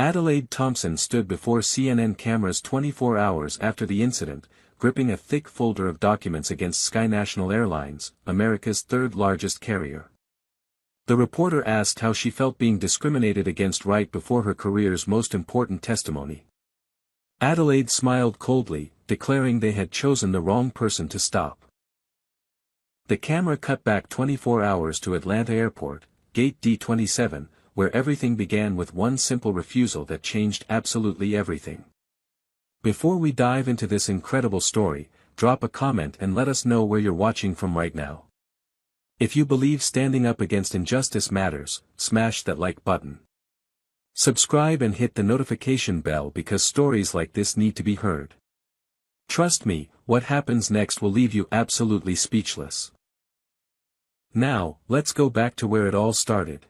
Adelaide Thompson stood before CNN cameras 24 hours after the incident, gripping a thick folder of documents against Sky National Airlines, America's third-largest carrier. The reporter asked how she felt being discriminated against right before her career's most important testimony. Adelaide smiled coldly, declaring they had chosen the wrong person to stop. The camera cut back 24 hours to Atlanta Airport, Gate D27, where everything began with one simple refusal that changed absolutely everything. Before we dive into this incredible story, drop a comment and let us know where you're watching from right now. If you believe standing up against injustice matters, smash that like button. Subscribe and hit the notification bell because stories like this need to be heard. Trust me, what happens next will leave you absolutely speechless. Now, let's go back to where it all started.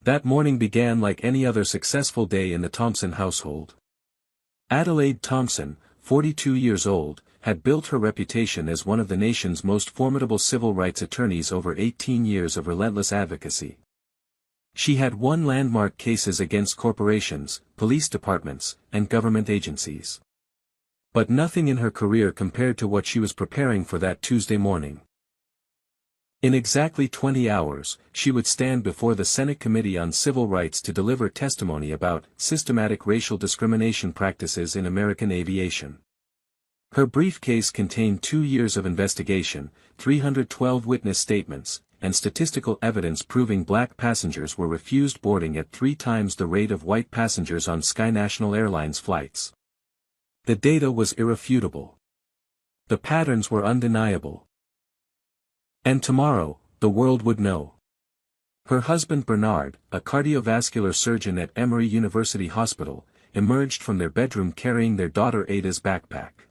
That morning began like any other successful day in the Thompson household. Adelaide Thompson, 42 years old, had built her reputation as one of the nation's most formidable civil rights attorneys over 18 years of relentless advocacy. She had won landmark cases against corporations, police departments, and government agencies. But nothing in her career compared to what she was preparing for that Tuesday morning. In exactly 20 hours, she would stand before the Senate Committee on Civil Rights to deliver testimony about systematic racial discrimination practices in American aviation. Her briefcase contained 2 years of investigation, 312 witness statements, and statistical evidence proving black passengers were refused boarding at 3 times the rate of white passengers on Sky National Airlines flights. The data was irrefutable. The patterns were undeniable. And tomorrow, the world would know. Her husband Bernard, a cardiovascular surgeon at Emory University Hospital, emerged from their bedroom carrying their daughter Ada's backpack.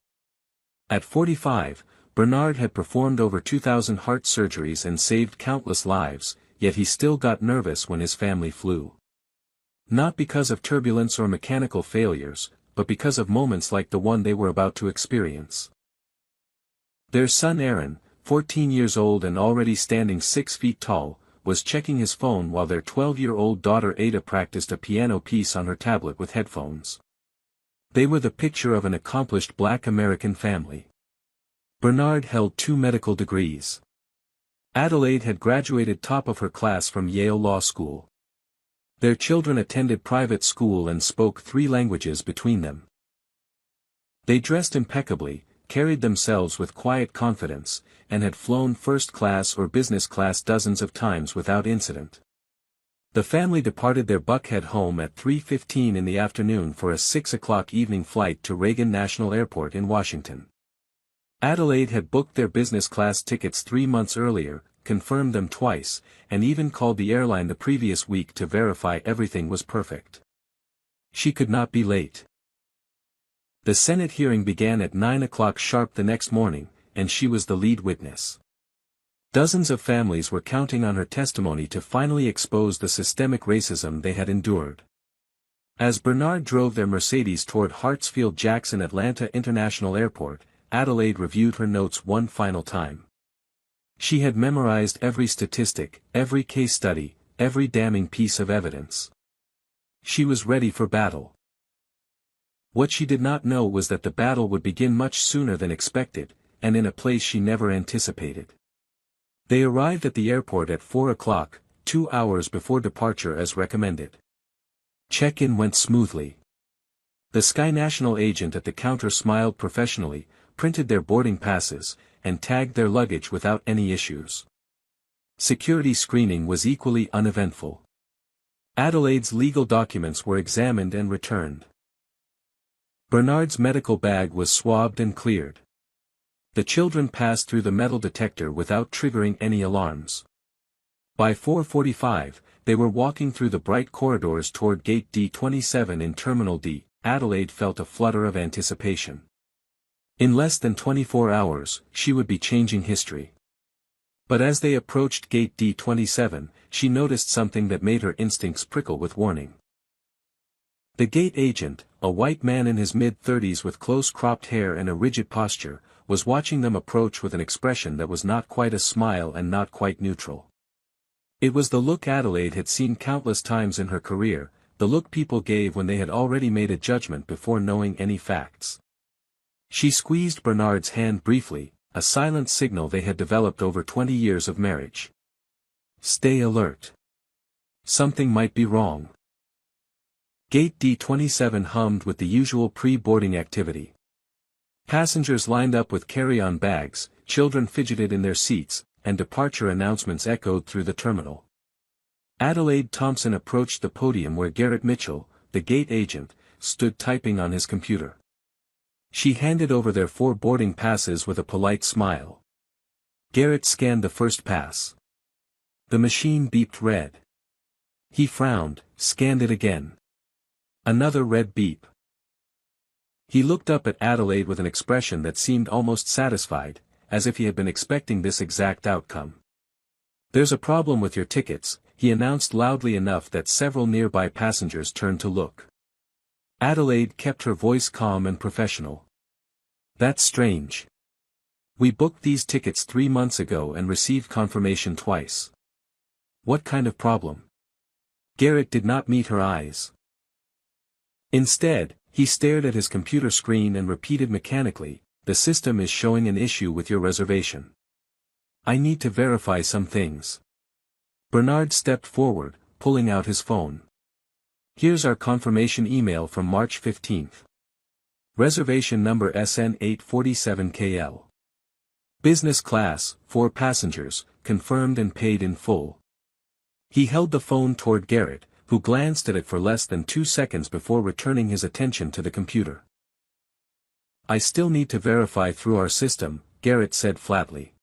At 45, Bernard had performed over 2,000 heart surgeries and saved countless lives, yet he still got nervous when his family flew. Not because of turbulence or mechanical failures, but because of moments like the one they were about to experience. Their son Aaron, 14 years old and already standing 6 feet tall, was checking his phone while their 12-year-old daughter Ada practiced a piano piece on her tablet with headphones. They were the picture of an accomplished Black American family. Bernard held 2 medical degrees. Adelaide had graduated top of her class from Yale Law School. Their children attended private school and spoke 3 languages between them. They dressed impeccably, carried themselves with quiet confidence, and had flown first class or business class dozens of times without incident. The family departed their Buckhead home at 3:15 in the afternoon for a 6 o'clock evening flight to Reagan National Airport in Washington. Adelaide had booked their business class tickets 3 months earlier, confirmed them twice, and even called the airline the previous week to verify everything was perfect. She could not be late. The Senate hearing began at 9 o'clock sharp the next morning, and she was the lead witness. Dozens of families were counting on her testimony to finally expose the systemic racism they had endured. As Bernard drove their Mercedes toward Hartsfield-Jackson Atlanta International Airport, Adelaide reviewed her notes one final time. She had memorized every statistic, every case study, every damning piece of evidence. She was ready for battle. What she did not know was that the battle would begin much sooner than expected, and in a place she never anticipated. They arrived at the airport at 4 o'clock, 2 hours before departure as recommended. Check-in went smoothly. The Sky National agent at the counter smiled professionally, printed their boarding passes, and tagged their luggage without any issues. Security screening was equally uneventful. Adelaide's legal documents were examined and returned. Bernard's medical bag was swabbed and cleared. The children passed through the metal detector without triggering any alarms. By 4:45, they were walking through the bright corridors toward Gate D27 in Terminal D. Adelaide felt a flutter of anticipation. In less than 24 hours, she would be changing history. But as they approached Gate D27, she noticed something that made her instincts prickle with warning. The gate agent, a white man in his mid-30s with close-cropped hair and a rigid posture, was watching them approach with an expression that was not quite a smile and not quite neutral. It was the look Adelaide had seen countless times in her career, the look people gave when they had already made a judgment before knowing any facts. She squeezed Bernard's hand briefly, a silent signal they had developed over 20 years of marriage. Stay alert. Something might be wrong. Gate D27 hummed with the usual pre-boarding activity. Passengers lined up with carry-on bags, children fidgeted in their seats, and departure announcements echoed through the terminal. Adelaide Thompson approached the podium where Garrett Mitchell, the gate agent, stood typing on his computer. She handed over their 4 boarding passes with a polite smile. Garrett scanned the first pass. The machine beeped red. He frowned, scanned it again. Another red beep. He looked up at Adelaide with an expression that seemed almost satisfied, as if he had been expecting this exact outcome. There's a problem with your tickets, he announced loudly enough that several nearby passengers turned to look. Adelaide kept her voice calm and professional. That's strange. We booked these tickets 3 months ago and received confirmation twice. What kind of problem? Garrett did not meet her eyes. Instead, he stared at his computer screen and repeated mechanically, the system is showing an issue with your reservation. I need to verify some things. Bernard stepped forward, pulling out his phone. Here's our confirmation email from March 15th. Reservation number SN847KL. Business class, 4 passengers, confirmed and paid in full. He held the phone toward Garrett, who glanced at it for less than 2 seconds before returning his attention to the computer. I still need to verify through our system, Garrett said flatly.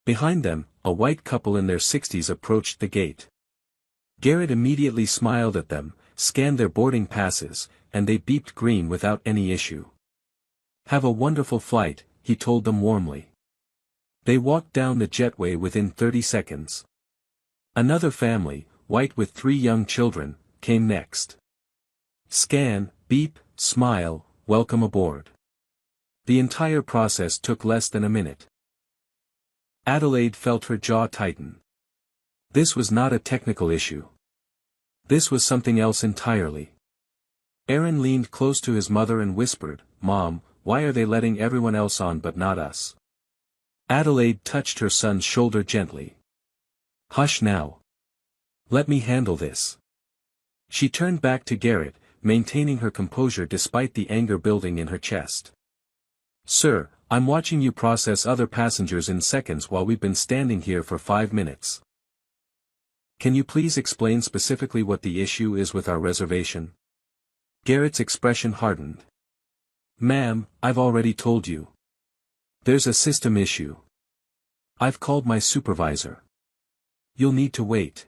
Behind them, a white couple in their 60s approached the gate. Garrett immediately smiled at them, scanned their boarding passes, and they beeped green without any issue. Have a wonderful flight, he told them warmly. They walked down the jetway within 30 seconds. Another family, white with 3 young children, came next. Scan, beep, smile, welcome aboard. The entire process took less than a minute. Adelaide felt her jaw tighten. This was not a technical issue. This was something else entirely. Aaron leaned close to his mother and whispered, Mom, why are they letting everyone else on but not us? Adelaide touched her son's shoulder gently. Hush now. Let me handle this. She turned back to Garrett, maintaining her composure despite the anger building in her chest. Sir, I'm watching you process other passengers in seconds while we've been standing here for 5 minutes. Can you please explain specifically what the issue is with our reservation? Garrett's expression hardened. Ma'am, I've already told you. There's a system issue. I've called my supervisor. You'll need to wait.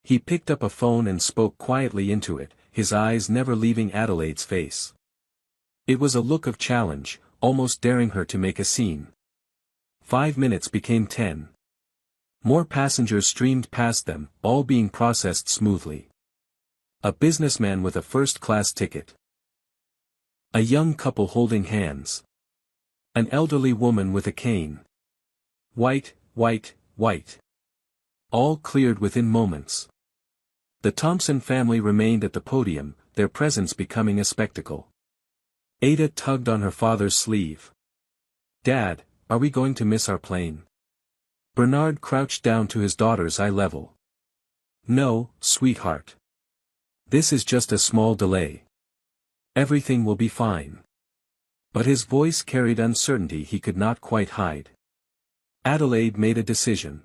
He picked up a phone and spoke quietly into it, his eyes never leaving Adelaide's face. It was a look of challenge, almost daring her to make a scene. 5 minutes became 10. More passengers streamed past them, all being processed smoothly. A businessman with a first-class ticket. A young couple holding hands. An elderly woman with a cane. White, white, white. All cleared within moments. The Thompson family remained at the podium, their presence becoming a spectacle. Ada tugged on her father's sleeve. Dad, are we going to miss our plane? Bernard crouched down to his daughter's eye level. No, sweetheart. This is just a small delay. Everything will be fine. But his voice carried uncertainty he could not quite hide. Adelaide made a decision.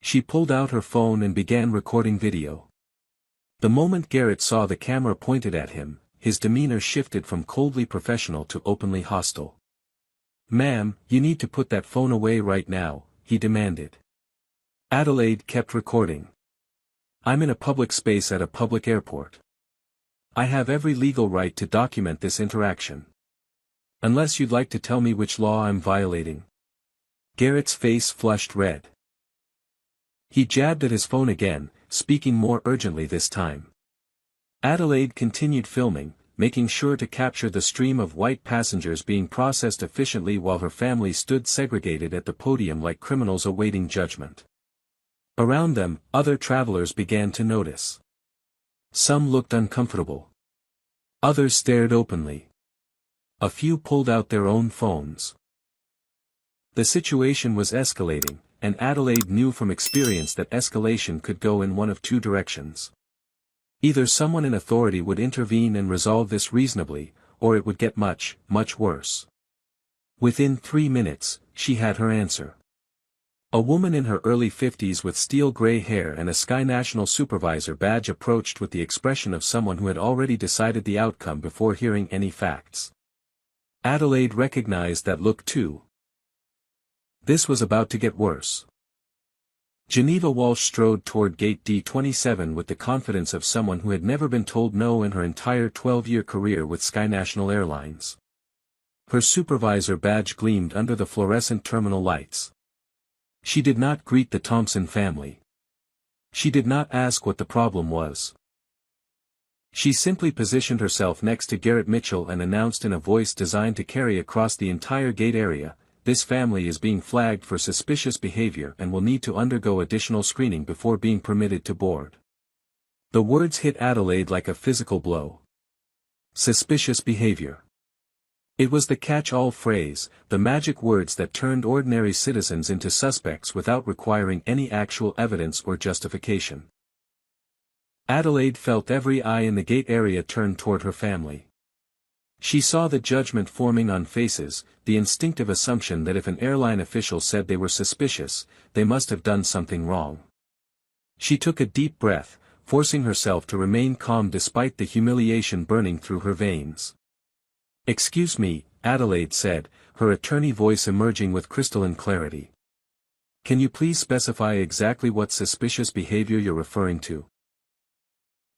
She pulled out her phone and began recording video. The moment Garrett saw the camera pointed at him, his demeanor shifted from coldly professional to openly hostile. Ma'am, you need to put that phone away right now, he demanded. Adelaide kept recording. I'm in a public space at a public airport. I have every legal right to document this interaction. Unless you'd like to tell me which law I'm violating. Garrett's face flushed red. He jabbed at his phone again, speaking more urgently this time. Adelaide continued filming, making sure to capture the stream of white passengers being processed efficiently while her family stood segregated at the podium like criminals awaiting judgment. Around them, other travelers began to notice. Some looked uncomfortable. Others stared openly. A few pulled out their own phones. The situation was escalating, and Adelaide knew from experience that escalation could go in one of two directions. Either someone in authority would intervene and resolve this reasonably, or it would get much, much worse. Within 3 minutes, she had her answer. A woman in her early 50s with steel gray hair and a Sky National supervisor badge approached with the expression of someone who had already decided the outcome before hearing any facts. Adelaide recognized that look too. This was about to get worse. Geneva Walsh strode toward gate D27 with the confidence of someone who had never been told no in her entire 12-year career with Sky National Airlines. Her supervisor badge gleamed under the fluorescent terminal lights. She did not greet the Thompson family. She did not ask what the problem was. She simply positioned herself next to Garrett Mitchell and announced in a voice designed to carry across the entire gate area, "This family is being flagged for suspicious behavior and will need to undergo additional screening before being permitted to board." The words hit Adelaide like a physical blow. Suspicious behavior. It was the catch-all phrase, the magic words that turned ordinary citizens into suspects without requiring any actual evidence or justification. Adelaide felt every eye in the gate area turn toward her family. She saw the judgment forming on faces, the instinctive assumption that if an airline official said they were suspicious, they must have done something wrong. She took a deep breath, forcing herself to remain calm despite the humiliation burning through her veins. "Excuse me," Adelaide said, her attorney voice emerging with crystalline clarity. "Can you please specify exactly what suspicious behavior you're referring to?"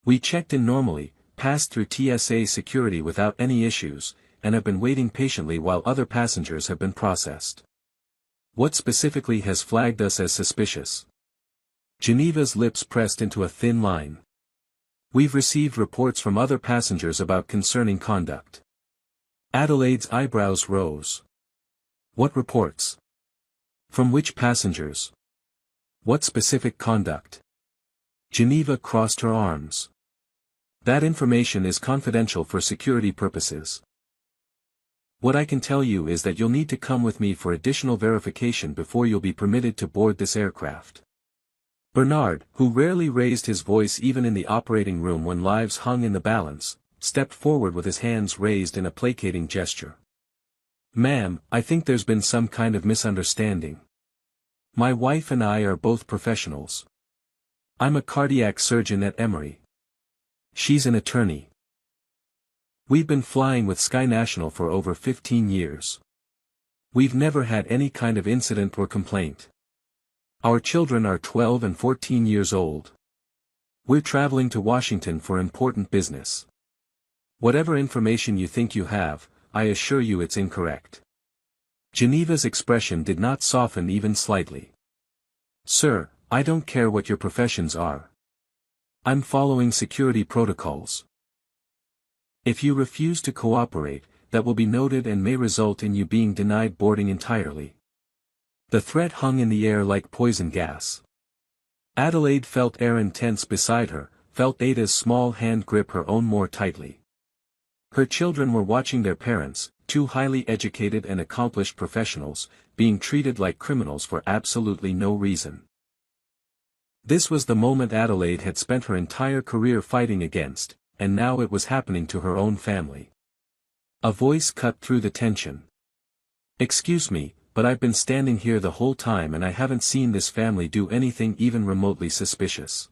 "We checked in normally, passed through TSA security without any issues, and have been waiting patiently while other passengers have been processed. What specifically has flagged us as suspicious?" Geneva's lips pressed into a thin line. "We've received reports from other passengers about concerning conduct." Adelaide's eyebrows rose. "What reports? From which passengers? What specific conduct?" Geneva crossed her arms. "That information is confidential for security purposes. What I can tell you is that you'll need to come with me for additional verification before you'll be permitted to board this aircraft." Bernard, who rarely raised his voice even in the operating room when lives hung in the balance, stepped forward with his hands raised in a placating gesture. "Ma'am, I think there's been some kind of misunderstanding. My wife and I are both professionals. I'm a cardiac surgeon at Emory. She's an attorney. We've been flying with Sky National for over 15 years. We've never had any kind of incident or complaint. Our children are 12 and 14 years old. We're traveling to Washington for important business. Whatever information you think you have, I assure you it's incorrect." Geneva's expression did not soften even slightly. "Sir, I don't care what your professions are. I'm following security protocols. If you refuse to cooperate, that will be noted and may result in you being denied boarding entirely." The threat hung in the air like poison gas. Adelaide felt Aaron tense beside her, felt Ada's small hand grip her own more tightly. Her children were watching their parents, two highly educated and accomplished professionals, being treated like criminals for absolutely no reason. This was the moment Adelaide had spent her entire career fighting against, and now it was happening to her own family. A voice cut through the tension. "Excuse me, but I've been standing here the whole time and I haven't seen this family do anything even remotely suspicious."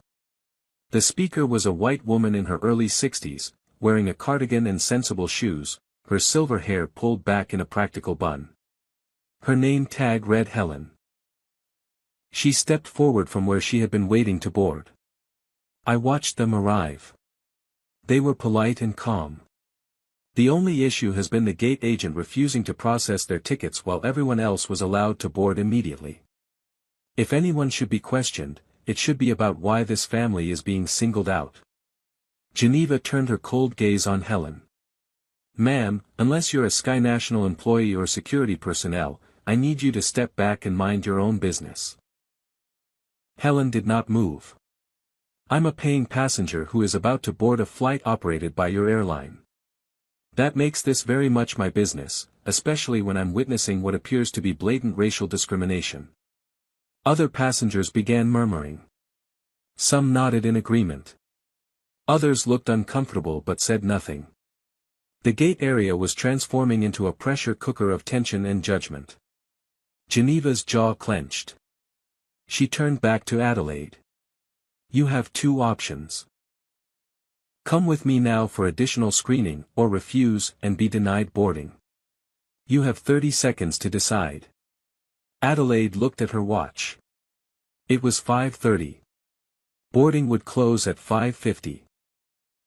The speaker was a white woman in her early 60s, wearing a cardigan and sensible shoes, her silver hair pulled back in a practical bun. Her name tag read Helen. She stepped forward from where she had been waiting to board. "I watched them arrive. They were polite and calm. The only issue has been the gate agent refusing to process their tickets while everyone else was allowed to board immediately. If anyone should be questioned, it should be about why this family is being singled out." Geneva turned her cold gaze on Helen. "Ma'am, unless you're a Sky National employee or security personnel, I need you to step back and mind your own business." Helen did not move. I'm a paying passenger who is about to board a flight operated by your airline. That makes this very much my business, especially when I'm witnessing what appears to be blatant racial discrimination." Other passengers began murmuring. Some nodded in agreement. Others looked uncomfortable but said nothing. The gate area was transforming into a pressure cooker of tension and judgment. Geneva's jaw clenched. She turned back to Adelaide. "You have two options. Come with me now for additional screening, or refuse and be denied boarding. You have 30 seconds to decide." Adelaide looked at her watch. It was 5:30. Boarding would close at 5:50.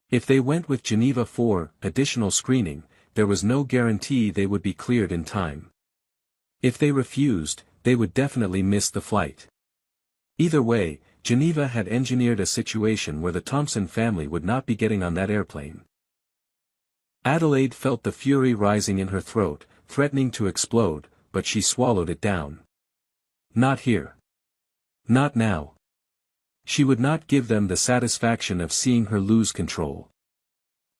If they went with Geneva for additional screening, there was no guarantee they would be cleared in time. If they refused, they would definitely miss the flight. Either way, Geneva had engineered a situation where the Thompson family would not be getting on that airplane. Adelaide felt the fury rising in her throat, threatening to explode, but she swallowed it down. Not here. Not now. She would not give them the satisfaction of seeing her lose control.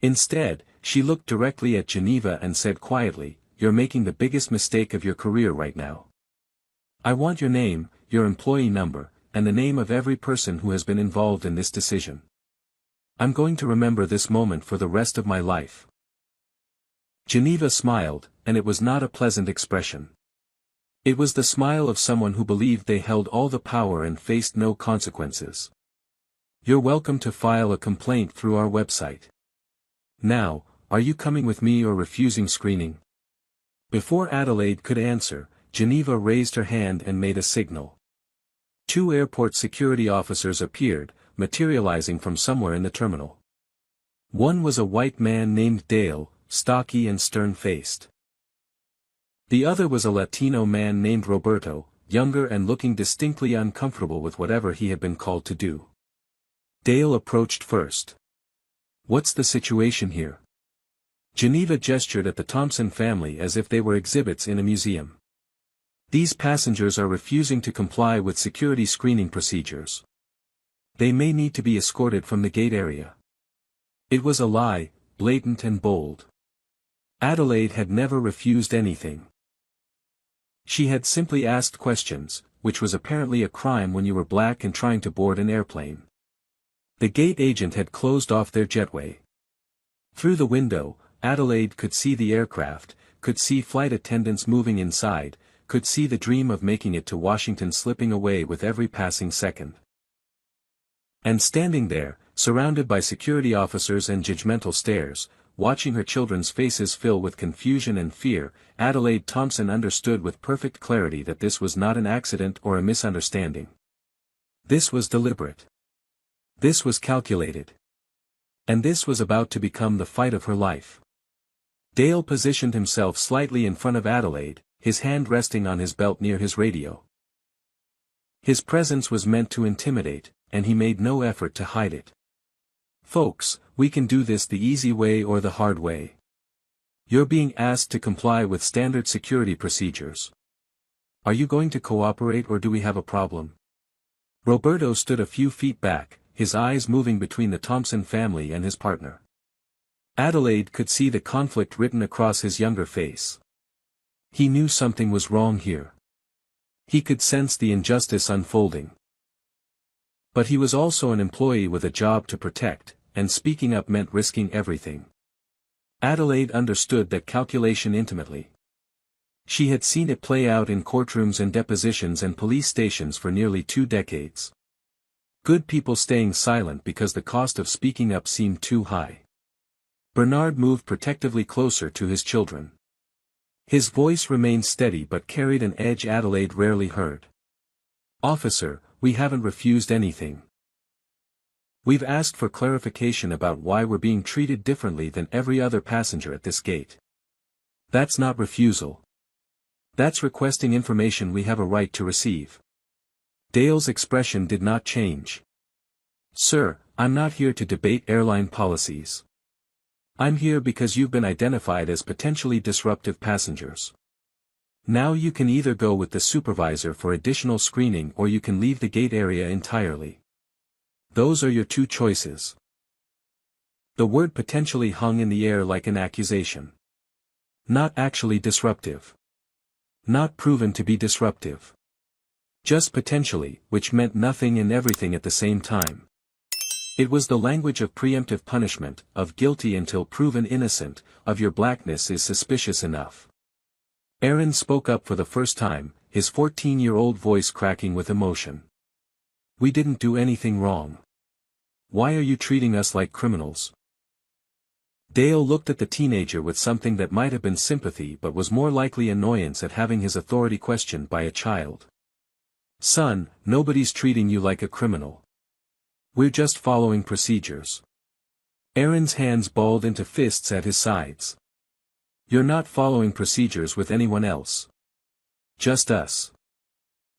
Instead, she looked directly at Geneva and said quietly, "You're making the biggest mistake of your career right now. I want your name, your employee number, and the name of every person who has been involved in this decision. I'm going to remember this moment for the rest of my life." Geneva smiled, and it was not a pleasant expression. It was the smile of someone who believed they held all the power and faced no consequences. "You're welcome to file a complaint through our website. Now, are you coming with me or refusing screening?" Before Adelaide could answer, Geneva raised her hand and made a signal. Two airport security officers appeared, materializing from somewhere in the terminal. One was a white man named Dale, stocky and stern-faced. The other was a Latino man named Roberto, younger and looking distinctly uncomfortable with whatever he had been called to do. Dale approached first. "What's the situation here?" Geneva gestured at the Thompson family as if they were exhibits in a museum. "These passengers are refusing to comply with security screening procedures. They may need to be escorted from the gate area." It was a lie, blatant and bold. Adelaide had never refused anything. She had simply asked questions, which was apparently a crime when you were black and trying to board an airplane. The gate agent had closed off their jetway. Through the window, Adelaide could see the aircraft, could see flight attendants moving inside, could see the dream of making it to Washington slipping away with every passing second. And standing there, surrounded by security officers and judgmental stares, watching her children's faces fill with confusion and fear, Adelaide Thompson understood with perfect clarity that this was not an accident or a misunderstanding. This was deliberate. This was calculated. And this was about to become the fight of her life. Dale positioned himself slightly in front of Adelaide, his hand resting on his belt near his radio. His presence was meant to intimidate, and he made no effort to hide it. "Folks, we can do this the easy way or the hard way. You're being asked to comply with standard security procedures. Are you going to cooperate or do we have a problem?" Roberto stood a few feet back, his eyes moving between the Thompson family and his partner. Adelaide could see the conflict written across his younger face. He knew something was wrong here. He could sense the injustice unfolding. But he was also an employee with a job to protect, and speaking up meant risking everything. Adelaide understood that calculation intimately. She had seen it play out in courtrooms and depositions and police stations for nearly 2 decades. Good people staying silent because the cost of speaking up seemed too high. Bernard moved protectively closer to his children. His voice remained steady but carried an edge Adelaide rarely heard. "Officer, we haven't refused anything. We've asked for clarification about why we're being treated differently than every other passenger at this gate. That's not refusal. That's requesting information we have a right to receive." Dale's expression did not change. "Sir, I'm not here to debate airline policies. I'm here because you've been identified as potentially disruptive passengers. Now you can either go with the supervisor for additional screening or you can leave the gate area entirely." Those are your two choices. The word potentially hung in the air like an accusation. Not actually disruptive. Not proven to be disruptive. Just potentially, which meant nothing and everything at the same time. It was the language of preemptive punishment, of guilty until proven innocent, of your blackness is suspicious enough. Aaron spoke up for the first time, his 14-year-old voice cracking with emotion. We didn't do anything wrong. Why are you treating us like criminals? Dale looked at the teenager with something that might have been sympathy but was more likely annoyance at having his authority questioned by a child. Son, nobody's treating you like a criminal. We're just following procedures. Aaron's hands balled into fists at his sides. You're not following procedures with anyone else. Just us.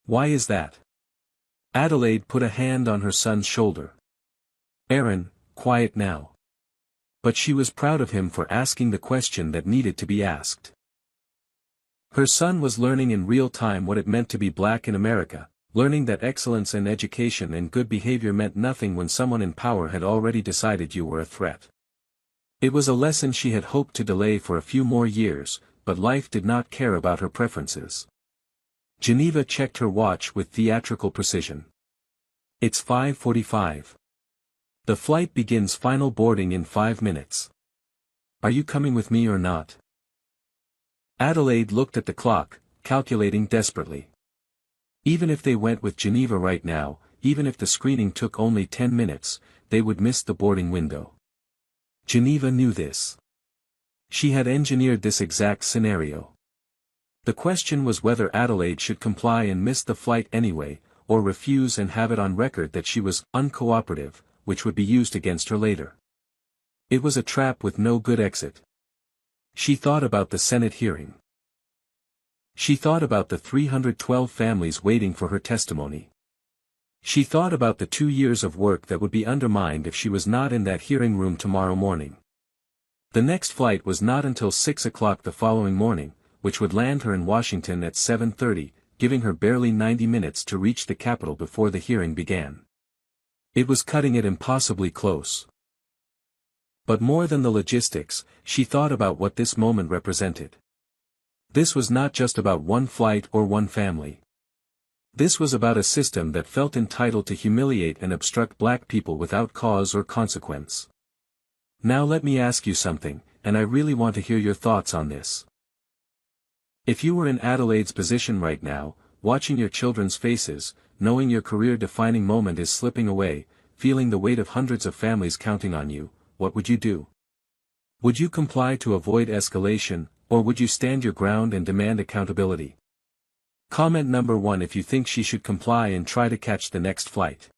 Why is that? Adelaide put a hand on her son's shoulder. Aaron, quiet now. But she was proud of him for asking the question that needed to be asked. Her son was learning in real time what it meant to be black in America, learning that excellence and education and good behavior meant nothing when someone in power had already decided you were a threat. It was a lesson she had hoped to delay for a few more years, but life did not care about her preferences. Geneva checked her watch with theatrical precision. It's 5:45. The flight begins final boarding in 5 minutes. Are you coming with me or not? Adelaide looked at the clock, calculating desperately. Even if they went with Geneva right now, even if the screening took only 10 minutes, they would miss the boarding window. Geneva knew this. She had engineered this exact scenario. The question was whether Adelaide should comply and miss the flight anyway, or refuse and have it on record that she was uncooperative, which would be used against her later. It was a trap with no good exit. She thought about the Senate hearing. She thought about the 312 families waiting for her testimony. She thought about the 2 years of work that would be undermined if she was not in that hearing room tomorrow morning. The next flight was not until 6 o'clock the following morning, which would land her in Washington at 7:30, giving her barely 90 minutes to reach the Capitol before the hearing began. It was cutting it impossibly close. But more than the logistics, she thought about what this moment represented. This was not just about one flight or one family. This was about a system that felt entitled to humiliate and obstruct black people without cause or consequence. Now let me ask you something, and I really want to hear your thoughts on this. If you were in Adelaide's position right now, watching your children's faces, knowing your career-defining moment is slipping away, feeling the weight of hundreds of families counting on you, what would you do? Would you comply to avoid escalation, or would you stand your ground and demand accountability? Comment number 1 if you think she should comply and try to catch the next flight.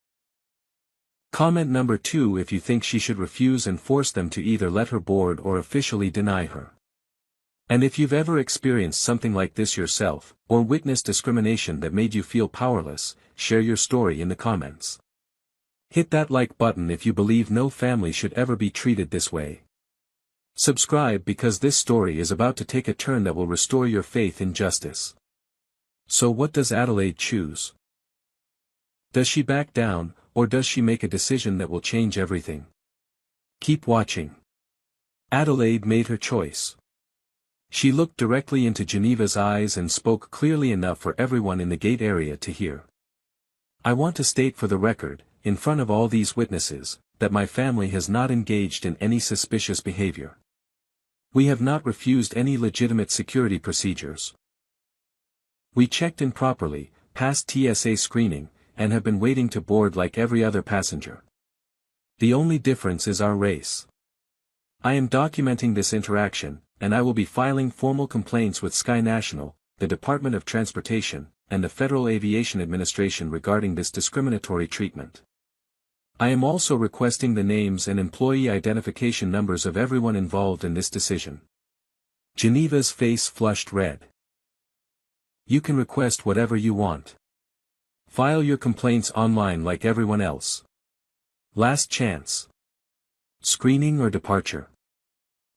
Comment number 2 if you think she should refuse and force them to either let her board or officially deny her. And if you've ever experienced something like this yourself, or witnessed discrimination that made you feel powerless, share your story in the comments. Hit that like button if you believe no family should ever be treated this way. Subscribe because this story is about to take a turn that will restore your faith in justice. So what does Adelaide choose? Does she back down, or does she make a decision that will change everything? Keep watching. Adelaide made her choice. She looked directly into Geneva's eyes and spoke clearly enough for everyone in the gate area to hear. I want to state for the record, in front of all these witnesses, that my family has not engaged in any suspicious behavior. We have not refused any legitimate security procedures. We checked in properly, passed TSA screening, and have been waiting to board like every other passenger. The only difference is our race. I am documenting this interaction, and I will be filing formal complaints with Sky National, the Department of Transportation, and the Federal Aviation Administration regarding this discriminatory treatment. I am also requesting the names and employee identification numbers of everyone involved in this decision. Geneva's face flushed red. You can request whatever you want. File your complaints online like everyone else. Last chance. Screening or departure.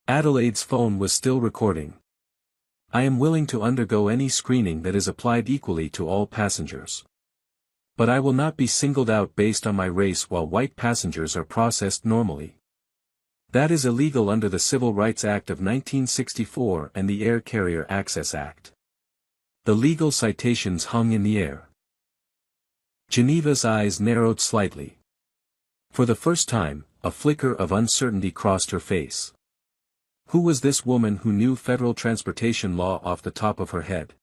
Adelaide's phone was still recording. I am willing to undergo any screening that is applied equally to all passengers. But I will not be singled out based on my race while white passengers are processed normally. That is illegal under the Civil Rights Act of 1964 and the Air Carrier Access Act. The legal citations hung in the air. Geneva's eyes narrowed slightly. For the first time, a flicker of uncertainty crossed her face. Who was this woman who knew federal transportation law off the top of her head?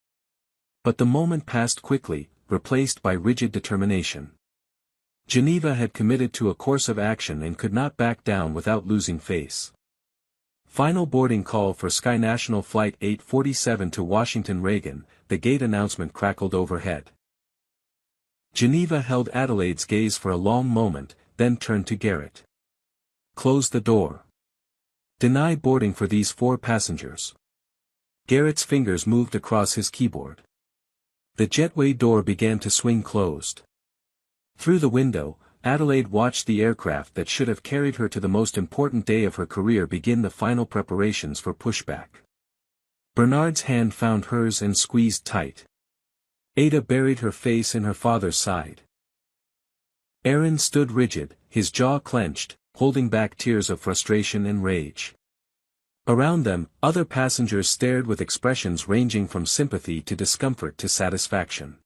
But the moment passed quickly, replaced by rigid determination. Geneva had committed to a course of action and could not back down without losing face. Final boarding call for Sky National Flight 847 to Washington Reagan, the gate announcement crackled overhead. Geneva held Adelaide's gaze for a long moment, then turned to Garrett. Close the door. Deny boarding for these 4 passengers. Garrett's fingers moved across his keyboard. The jetway door began to swing closed. Through the window, Adelaide watched the aircraft that should have carried her to the most important day of her career begin the final preparations for pushback. Bernard's hand found hers and squeezed tight. Ada buried her face in her father's side. Aaron stood rigid, his jaw clenched, holding back tears of frustration and rage. Around them, other passengers stared with expressions ranging from sympathy to discomfort to satisfaction.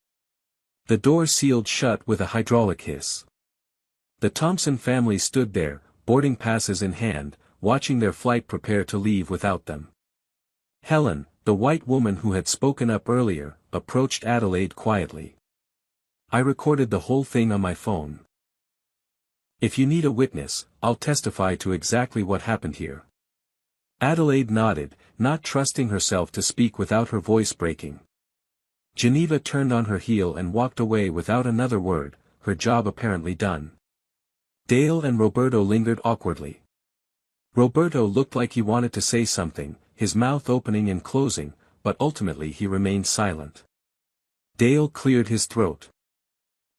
The door sealed shut with a hydraulic hiss. The Thompson family stood there, boarding passes in hand, watching their flight prepare to leave without them. Helen, the white woman who had spoken up earlier, approached Adelaide quietly. I recorded the whole thing on my phone. If you need a witness, I'll testify to exactly what happened here. Adelaide nodded, not trusting herself to speak without her voice breaking. Geneva turned on her heel and walked away without another word, her job apparently done. Dale and Roberto lingered awkwardly. Roberto looked like he wanted to say something, his mouth opening and closing, but ultimately he remained silent. Dale cleared his throat.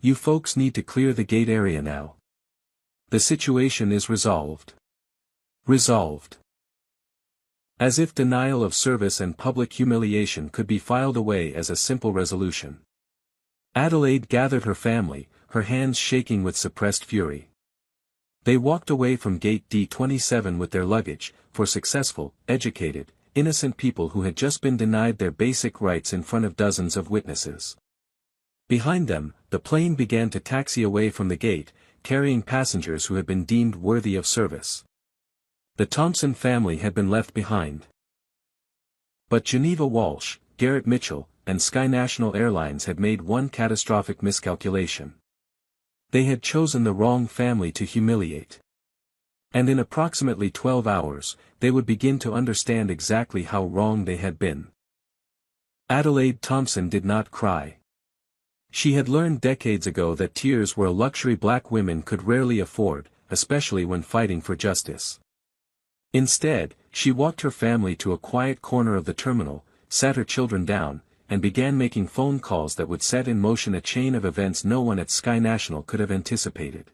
You folks need to clear the gate area now. The situation is resolved. Resolved. As if denial of service and public humiliation could be filed away as a simple resolution. Adelaide gathered her family, her hands shaking with suppressed fury. They walked away from gate D27 with their luggage, for successful, educated, innocent people who had just been denied their basic rights in front of dozens of witnesses. Behind them, the plane began to taxi away from the gate, carrying passengers who had been deemed worthy of service. The Thompson family had been left behind. But Geneva Walsh, Garrett Mitchell, and Sky National Airlines had made one catastrophic miscalculation. They had chosen the wrong family to humiliate. And in approximately 12 hours, they would begin to understand exactly how wrong they had been. Adelaide Thompson did not cry. She had learned decades ago that tears were a luxury black women could rarely afford, especially when fighting for justice. Instead, she walked her family to a quiet corner of the terminal, sat her children down, and began making phone calls that would set in motion a chain of events no one at Sky National could have anticipated.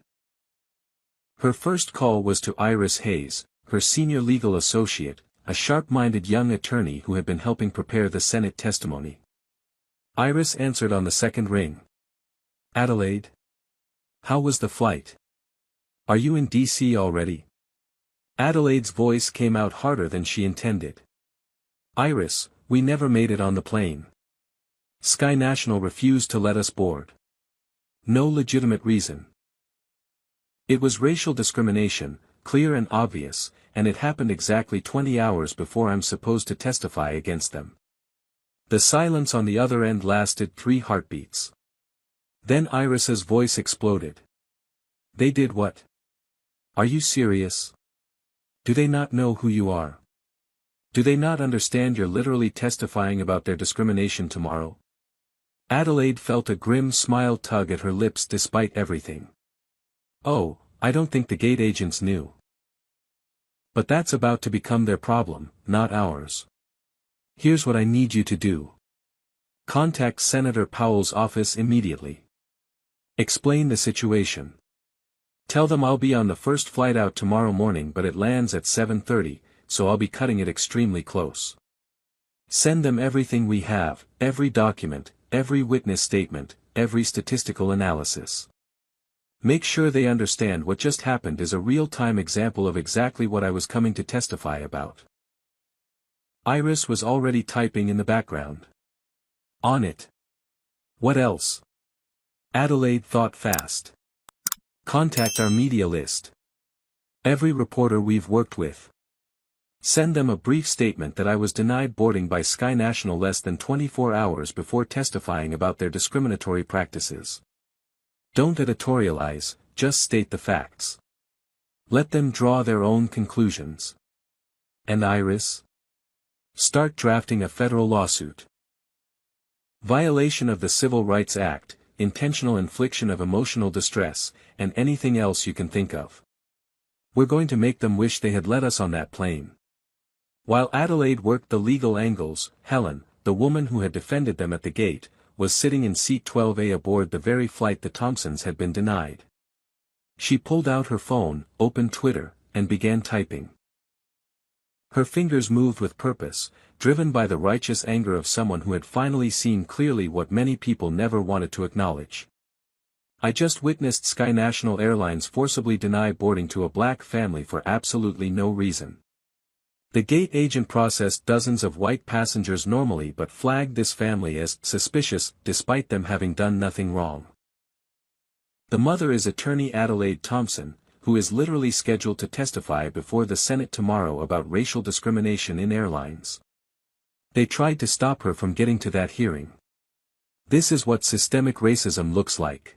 Her first call was to Iris Hayes, her senior legal associate, a sharp-minded young attorney who had been helping prepare the Senate testimony. Iris answered on the second ring. Adelaide? How was the flight? Are you in D.C. already? Adelaide's voice came out harder than she intended. Iris, we never made it on the plane. Sky National refused to let us board. No legitimate reason. It was racial discrimination, clear and obvious, and it happened exactly 20 hours before I'm supposed to testify against them. The silence on the other end lasted 3 heartbeats. Then Iris's voice exploded. They did what? Are you serious? Do they not know who you are? Do they not understand you're literally testifying about their discrimination tomorrow? Adelaide felt a grim smile tug at her lips despite everything. Oh, I don't think the gate agents knew. But that's about to become their problem, not ours. Here's what I need you to do. Contact Senator Powell's office immediately. Explain the situation. Tell them I'll be on the first flight out tomorrow morning but it lands at 7:30, so I'll be cutting it extremely close. Send them everything we have, every document, every witness statement, every statistical analysis. Make sure they understand what just happened is a real-time example of exactly what I was coming to testify about. Iris was already typing in the background. On it. What else? Adelaide thought fast. Contact our media list. Every reporter we've worked with. Send them a brief statement that I was denied boarding by Sky National less than 24 hours before testifying about their discriminatory practices. Don't editorialize, just state the facts. Let them draw their own conclusions. And Iris? Start drafting a federal lawsuit. Violation of the Civil Rights Act, intentional infliction of emotional distress, and anything else you can think of. We're going to make them wish they had let us on that plane. While Adelaide worked the legal angles, Helen, the woman who had defended them at the gate, was sitting in seat 12A aboard the very flight the Thompsons had been denied. She pulled out her phone, opened Twitter, and began typing. Her fingers moved with purpose, driven by the righteous anger of someone who had finally seen clearly what many people never wanted to acknowledge. I just witnessed Sky National Airlines forcibly deny boarding to a black family for absolutely no reason. The gate agent processed dozens of white passengers normally but flagged this family as suspicious despite them having done nothing wrong. The mother is attorney Adelaide Thompson, who is literally scheduled to testify before the Senate tomorrow about racial discrimination in airlines. They tried to stop her from getting to that hearing. This is what systemic racism looks like.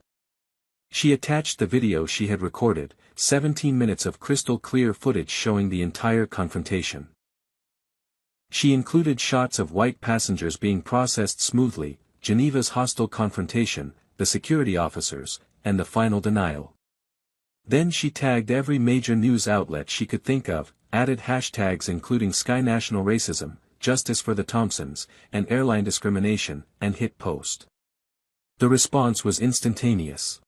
She attached the video she had recorded, 17 minutes of crystal-clear footage showing the entire confrontation. She included shots of white passengers being processed smoothly, Geneva's hostile confrontation, the security officers, and the final denial. Then she tagged every major news outlet she could think of, added hashtags including Sky National Racism, Justice for the Thompsons, and Airline Discrimination, and hit post. The response was instantaneous.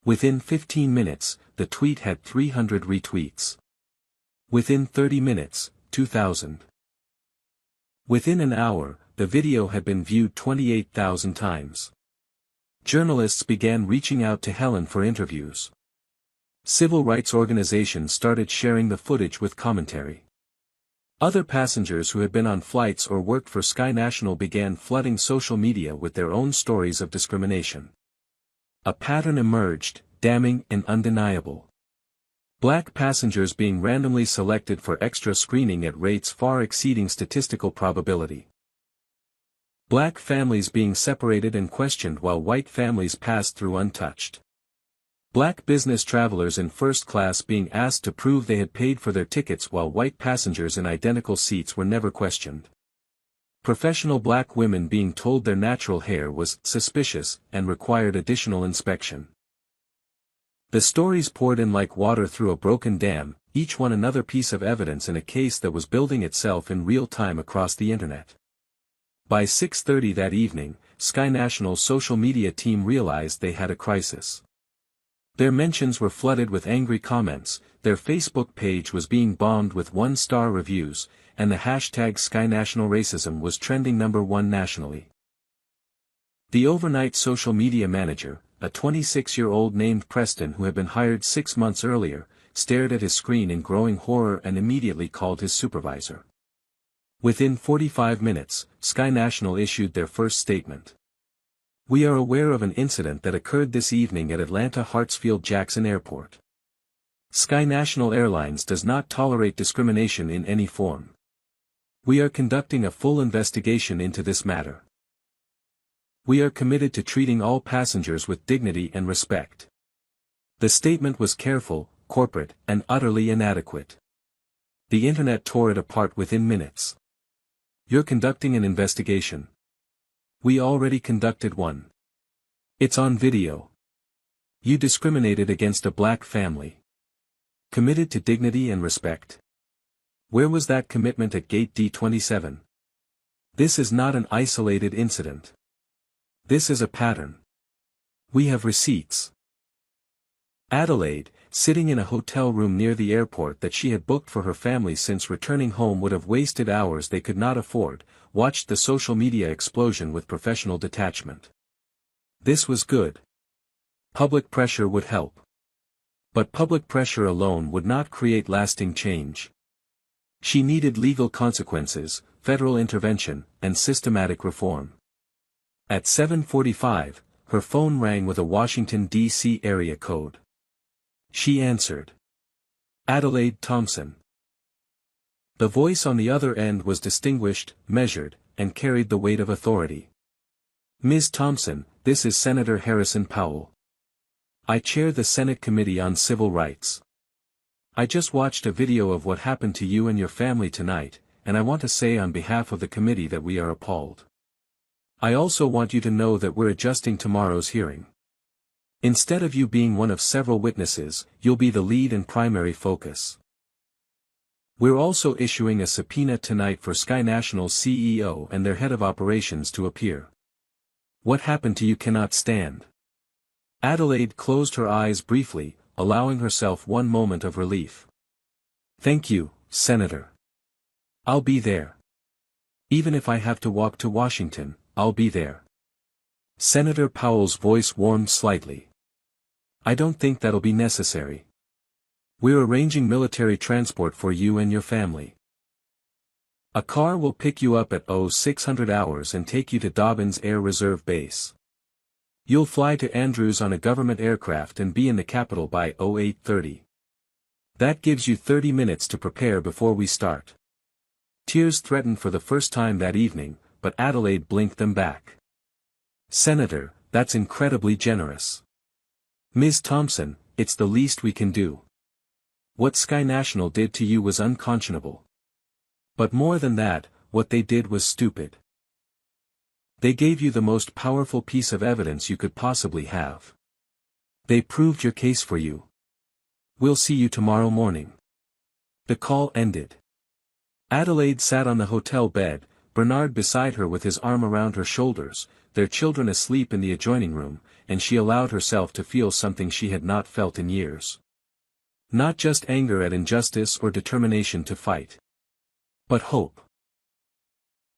Within 15 minutes, the tweet had 300 retweets. Within 30 minutes, 2,000. Within an hour, the video had been viewed 28,000 times. Journalists began reaching out to Helen for interviews. Civil rights organizations started sharing the footage with commentary. Other passengers who had been on flights or worked for Sky National began flooding social media with their own stories of discrimination. A pattern emerged, damning and undeniable. Black passengers being randomly selected for extra screening at rates far exceeding statistical probability. Black families being separated and questioned while white families passed through untouched. Black business travelers in first class being asked to prove they had paid for their tickets while white passengers in identical seats were never questioned. Professional black women being told their natural hair was suspicious and required additional inspection. The stories poured in like water through a broken dam, each one another piece of evidence in a case that was building itself in real time across the internet. By 6:30 that evening, Sky National's social media team realized they had a crisis. Their mentions were flooded with angry comments, their Facebook page was being bombed with one-star reviews, and the hashtag Sky National Racism was trending #1 nationally. The overnight social media manager, a 26-year-old named Preston who had been hired 6 months earlier, stared at his screen in growing horror and immediately called his supervisor. Within 45 minutes, Sky National issued their first statement. We are aware of an incident that occurred this evening at Atlanta Hartsfield-Jackson Airport. Sky National Airlines does not tolerate discrimination in any form. We are conducting a full investigation into this matter. We are committed to treating all passengers with dignity and respect. The statement was careful, corporate, and utterly inadequate. The internet tore it apart within minutes. You're conducting an investigation. We already conducted one. It's on video. You discriminated against a black family. Committed to dignity and respect. Where was that commitment at Gate D27? This is not an isolated incident. This is a pattern. We have receipts. Adelaide, sitting in a hotel room near the airport that she had booked for her family since returning home would have wasted hours they could not afford, watched the social media explosion with professional detachment. This was good. Public pressure would help. But public pressure alone would not create lasting change. She needed legal consequences, federal intervention, and systematic reform. At 7:45, her phone rang with a Washington, D.C. area code. She answered. Adelaide Thompson. The voice on the other end was distinguished, measured, and carried the weight of authority. Ms. Thompson, this is Senator Harrison Powell. I chair the Senate Committee on Civil Rights. I just watched a video of what happened to you and your family tonight, and I want to say on behalf of the committee that we are appalled. I also want you to know that we're adjusting tomorrow's hearing. Instead of you being one of several witnesses, you'll be the lead and primary focus. We're also issuing a subpoena tonight for Sky National's CEO and their head of operations to appear. What happened to you cannot stand. Adelaide closed her eyes briefly, allowing herself one moment of relief. Thank you, Senator. I'll be there. Even if I have to walk to Washington, I'll be there. Senator Powell's voice warmed slightly. I don't think that'll be necessary. We're arranging military transport for you and your family. A car will pick you up at 0600 hours and take you to Dobbins Air Reserve Base. You'll fly to Andrews on a government aircraft and be in the capital by 0830. That gives you 30 minutes to prepare before we start. Tears threatened for the first time that evening, but Adelaide blinked them back. Senator, that's incredibly generous. Ms. Thompson, it's the least we can do. What Sky National did to you was unconscionable. But more than that, what they did was stupid. They gave you the most powerful piece of evidence you could possibly have. They proved your case for you. We'll see you tomorrow morning. The call ended. Adelaide sat on the hotel bed, Bernard beside her with his arm around her shoulders, their children asleep in the adjoining room, and she allowed herself to feel something she had not felt in years. Not just anger at injustice or determination to fight. But hope.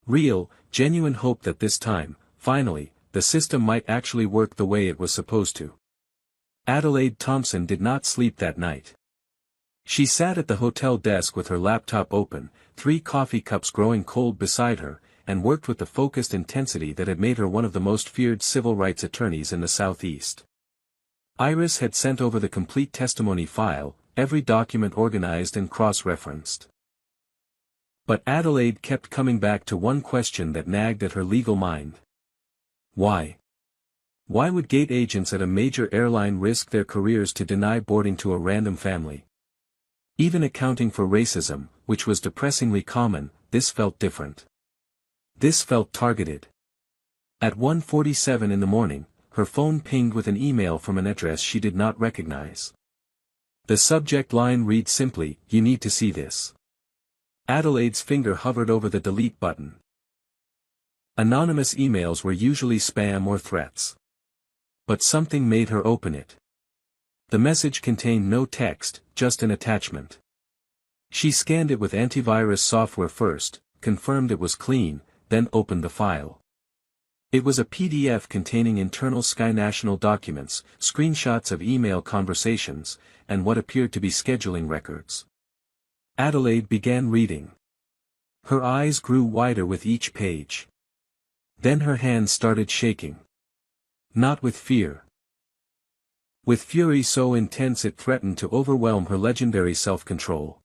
Real, genuine hope that this time, finally, the system might actually work the way it was supposed to. Adelaide Thompson did not sleep that night. She sat at the hotel desk with her laptop open, 3 coffee cups growing cold beside her, and worked with the focused intensity that had made her one of the most feared civil rights attorneys in the Southeast. Iris had sent over the complete testimony file, every document organized and cross-referenced. But Adelaide kept coming back to one question that nagged at her legal mind. Why? Why would gate agents at a major airline risk their careers to deny boarding to a random family? Even accounting for racism, which was depressingly common, this felt different. This felt targeted. At 1:47 in the morning, her phone pinged with an email from an address she did not recognize. The subject line read simply, "You need to see this." Adelaide's finger hovered over the delete button. Anonymous emails were usually spam or threats. But something made her open it. The message contained no text, just an attachment. She scanned it with antivirus software first, confirmed it was clean, then opened the file. It was a PDF containing internal Sky National documents, screenshots of email conversations, and what appeared to be scheduling records. Adelaide began reading. Her eyes grew wider with each page. Then her hands started shaking. Not with fear. With fury so intense it threatened to overwhelm her legendary self-control.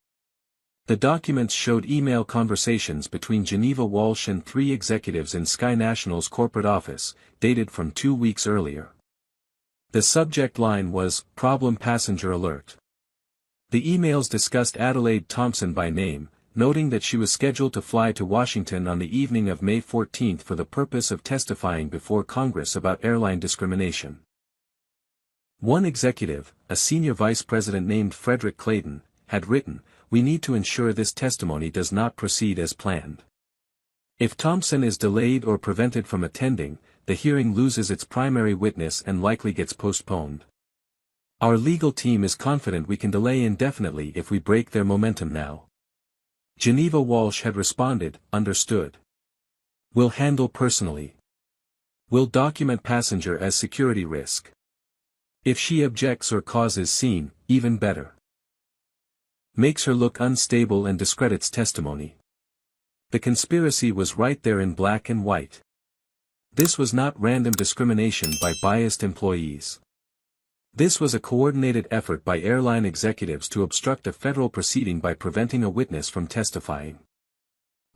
The documents showed email conversations between Geneva Walsh and 3 executives in Sky National's corporate office, dated from 2 weeks earlier. The subject line was, "Problem Passenger Alert." The emails discussed Adelaide Thompson by name, noting that she was scheduled to fly to Washington on the evening of May 14 for the purpose of testifying before Congress about airline discrimination. One executive, a senior vice president named Frederick Clayton, had written, "We need to ensure this testimony does not proceed as planned. If Thompson is delayed or prevented from attending, the hearing loses its primary witness and likely gets postponed. Our legal team is confident we can delay indefinitely if we break their momentum now." Geneva Walsh had responded, "Understood. We'll handle personally." Will document passenger as security risk. If she objects or causes scene, even better. Makes her look unstable and discredits testimony. The conspiracy was right there in black and white. This was not random discrimination by biased employees. This was a coordinated effort by airline executives to obstruct a federal proceeding by preventing a witness from testifying.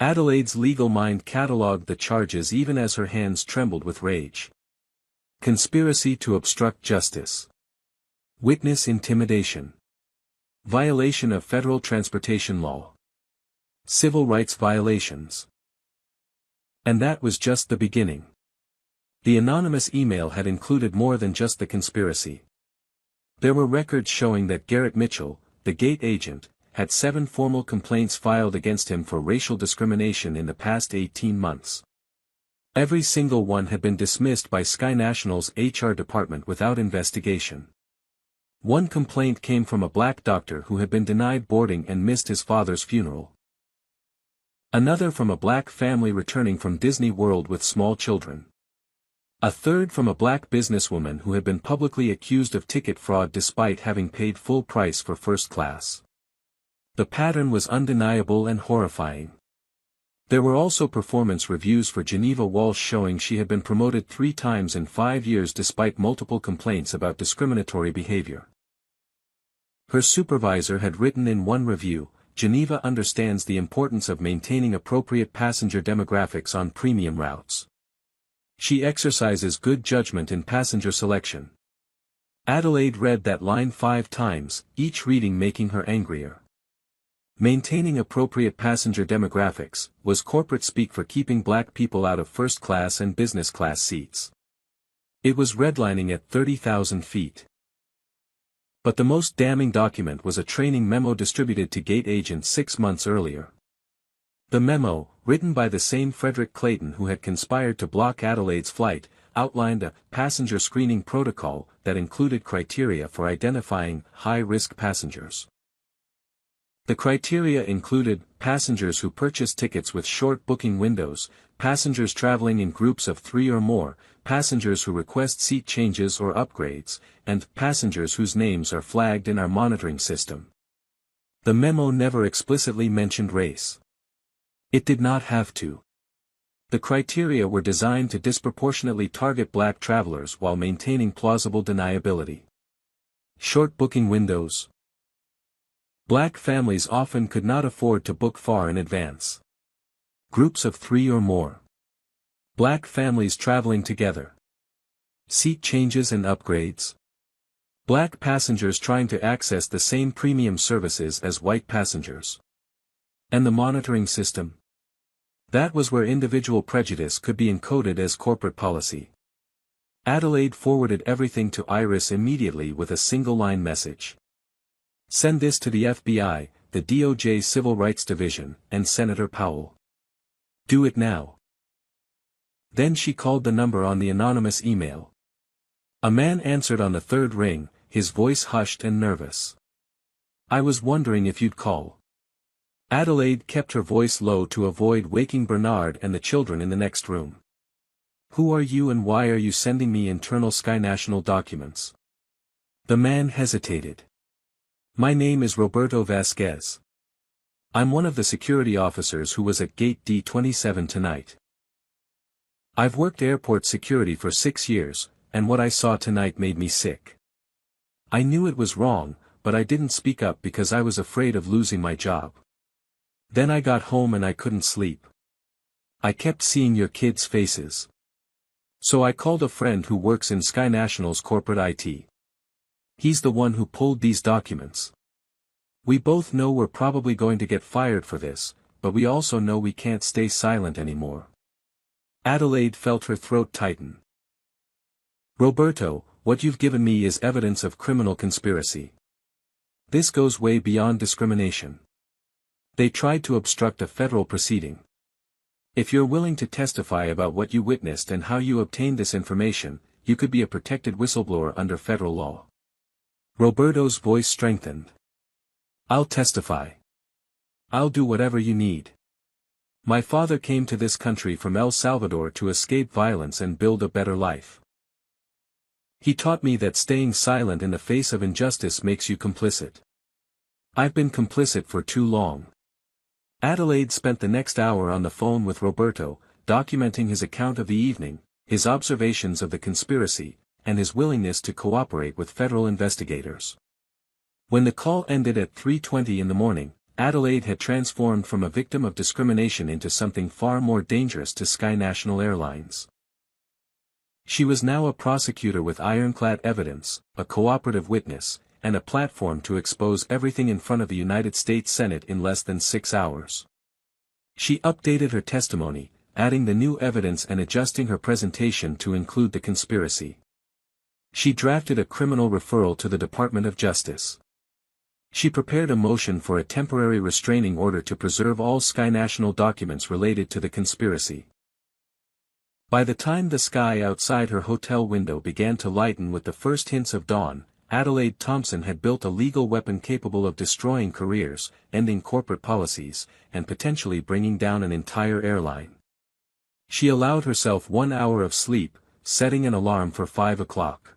Adelaide's legal mind catalogued the charges even as her hands trembled with rage. Conspiracy to obstruct justice. Witness intimidation. Violation of federal transportation law. Civil rights violations. And that was just the beginning. The anonymous email had included more than just the conspiracy. There were records showing that Garrett Mitchell, the gate agent, had 7 formal complaints filed against him for racial discrimination in the past 18 months. Every single one had been dismissed by Sky National's HR department without investigation. One complaint came from a black doctor who had been denied boarding and missed his father's funeral. Another from a black family returning from Disney World with small children. A third from a black businesswoman who had been publicly accused of ticket fraud despite having paid full price for first class. The pattern was undeniable and horrifying. There were also performance reviews for Geneva Walsh showing she had been promoted 3 times in 5 years despite multiple complaints about discriminatory behavior. Her supervisor had written in one review, "Geneva understands the importance of maintaining appropriate passenger demographics on premium routes. She exercises good judgment in passenger selection." Adelaide read that line 5 times, each reading making her angrier. Maintaining appropriate passenger demographics was corporate speak for keeping black people out of first class and business class seats. It was redlining at 30,000 feet. But the most damning document was a training memo distributed to gate agents 6 months earlier. The memo, written by the same Frederick Clayton who had conspired to block Adelaide's flight, outlined a passenger screening protocol that included criteria for identifying high-risk passengers. The criteria included passengers who purchase tickets with short booking windows, passengers traveling in groups of 3 or more, passengers who request seat changes or upgrades, and passengers whose names are flagged in our monitoring system. The memo never explicitly mentioned race. It did not have to. The criteria were designed to disproportionately target black travelers while maintaining plausible deniability. Short booking windows. Black families often could not afford to book far in advance. Groups of 3 or more. Black families traveling together. Seat changes and upgrades. Black passengers trying to access the same premium services as white passengers. And the monitoring system? That was where individual prejudice could be encoded as corporate policy. Adelaide forwarded everything to Iris immediately with a single-line message. "Send this to the FBI, the DOJ Civil Rights Division, and Senator Powell. Do it now." Then she called the number on the anonymous email. A man answered on the 3rd ring, his voice hushed and nervous. "I was wondering if you'd call." Adelaide kept her voice low to avoid waking Bernard and the children in the next room. "Who are you and why are you sending me internal Sky National documents?" The man hesitated. "My name is Roberto Vasquez. I'm one of the security officers who was at gate D27 tonight. I've worked airport security for 6 years, and what I saw tonight made me sick. I knew it was wrong, but I didn't speak up because I was afraid of losing my job. Then I got home and I couldn't sleep. I kept seeing your kids' faces. So I called a friend who works in Sky National's corporate IT. He's the one who pulled these documents. We both know we're probably going to get fired for this, but we also know we can't stay silent anymore." Adelaide felt her throat tighten. "Roberto, what you've given me is evidence of criminal conspiracy. This goes way beyond discrimination. They tried to obstruct a federal proceeding. If you're willing to testify about what you witnessed and how you obtained this information, you could be a protected whistleblower under federal law." Roberto's voice strengthened. "I'll testify. I'll do whatever you need. My father came to this country from El Salvador to escape violence and build a better life. He taught me that staying silent in the face of injustice makes you complicit. I've been complicit for too long. Adelaide spent the next hour on the phone with Roberto, documenting his account of the evening, his observations of the conspiracy, and his willingness to cooperate with federal investigators. When the call ended at 3:20 in the morning, Adelaide had transformed from a victim of discrimination into something far more dangerous to Sky National Airlines. She was now a prosecutor with ironclad evidence, a cooperative witness, and a platform to expose everything in front of the United States Senate in less than 6 hours. She updated her testimony, adding the new evidence and adjusting her presentation to include the conspiracy. She drafted a criminal referral to the Department of Justice. She prepared a motion for a temporary restraining order to preserve all Sky National documents related to the conspiracy. By the time the sky outside her hotel window began to lighten with the first hints of dawn, Adelaide Thompson had built a legal weapon capable of destroying careers, ending corporate policies, and potentially bringing down an entire airline. She allowed herself 1 hour of sleep, setting an alarm for 5 o'clock.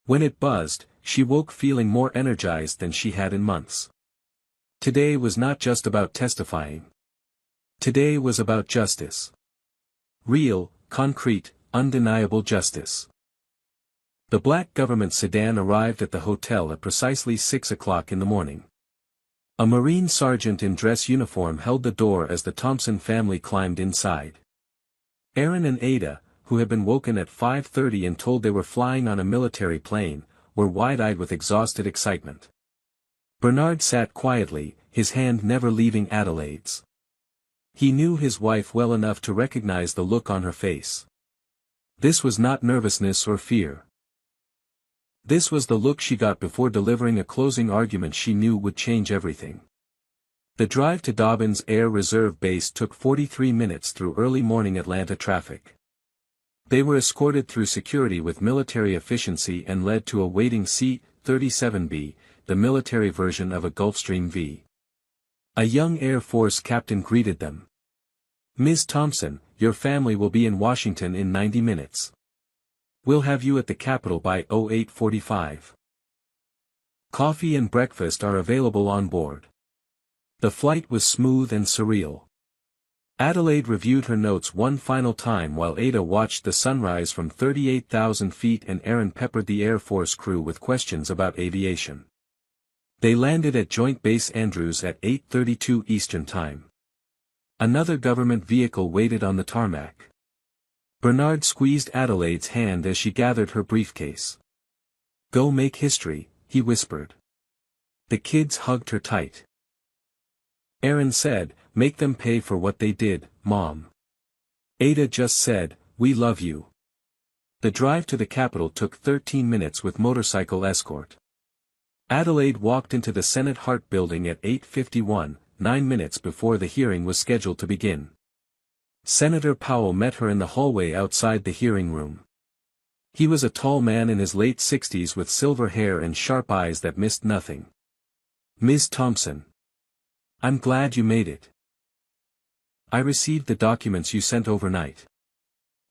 When it buzzed, she woke feeling more energized than she had in months. Today was not just about testifying. Today was about justice. Real, concrete, undeniable justice. The black government sedan arrived at the hotel at precisely 6 o'clock in the morning. A Marine sergeant in dress uniform held the door as the Thompson family climbed inside. Aaron and Ada, who had been woken at 5:30 and told they were flying on a military plane, were wide-eyed with exhausted excitement. Bernard sat quietly, his hand never leaving Adelaide's. He knew his wife well enough to recognize the look on her face. This was not nervousness or fear. This was the look she got before delivering a closing argument she knew would change everything. The drive to Dobbins Air Reserve Base took 43 minutes through early morning Atlanta traffic. They were escorted through security with military efficiency and led to a waiting C-37B, the military version of a Gulfstream V. A young Air Force captain greeted them. "Ms. Thompson, your family will be in Washington in 90 minutes. We'll have you at the Capitol by 08:45. Coffee and breakfast are available on board." The flight was smooth and surreal. Adelaide reviewed her notes one final time while Ada watched the sunrise from 38,000 feet and Aaron peppered the Air Force crew with questions about aviation. They landed at Joint Base Andrews at 8:32 Eastern Time. Another government vehicle waited on the tarmac. Bernard squeezed Adelaide's hand as she gathered her briefcase. "Go make history," he whispered. The kids hugged her tight. Aaron said, "Make them pay for what they did, Mom." Ada just said, "We love you." The drive to the Capitol took 13 minutes with motorcycle escort. Adelaide walked into the Senate Hart Building at 8:51, 9 minutes before the hearing was scheduled to begin. Senator Powell met her in the hallway outside the hearing room. He was a tall man in his late 60s with silver hair and sharp eyes that missed nothing. "Ms. Thompson. I'm glad you made it. I received the documents you sent overnight.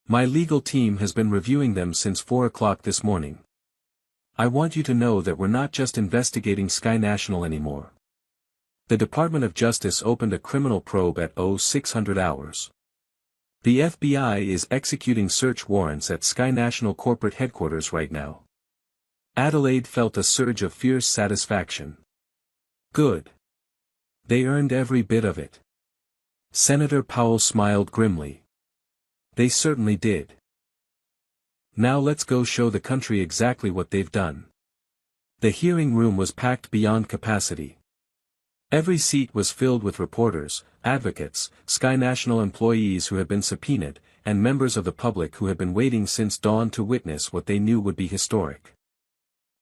My legal team has been reviewing them since 4 o'clock this morning. I want you to know that we're not just investigating Sky National anymore. The Department of Justice opened a criminal probe at 0600 hours. The FBI is executing search warrants at Sky National corporate headquarters right now." Adelaide felt a surge of fierce satisfaction. Good. They earned every bit of it. Senator Powell smiled grimly. They certainly did. Now let's go show the country exactly what they've done. The hearing room was packed beyond capacity. Every seat was filled with reporters, advocates, Sky National employees who had been subpoenaed, and members of the public who had been waiting since dawn to witness what they knew would be historic.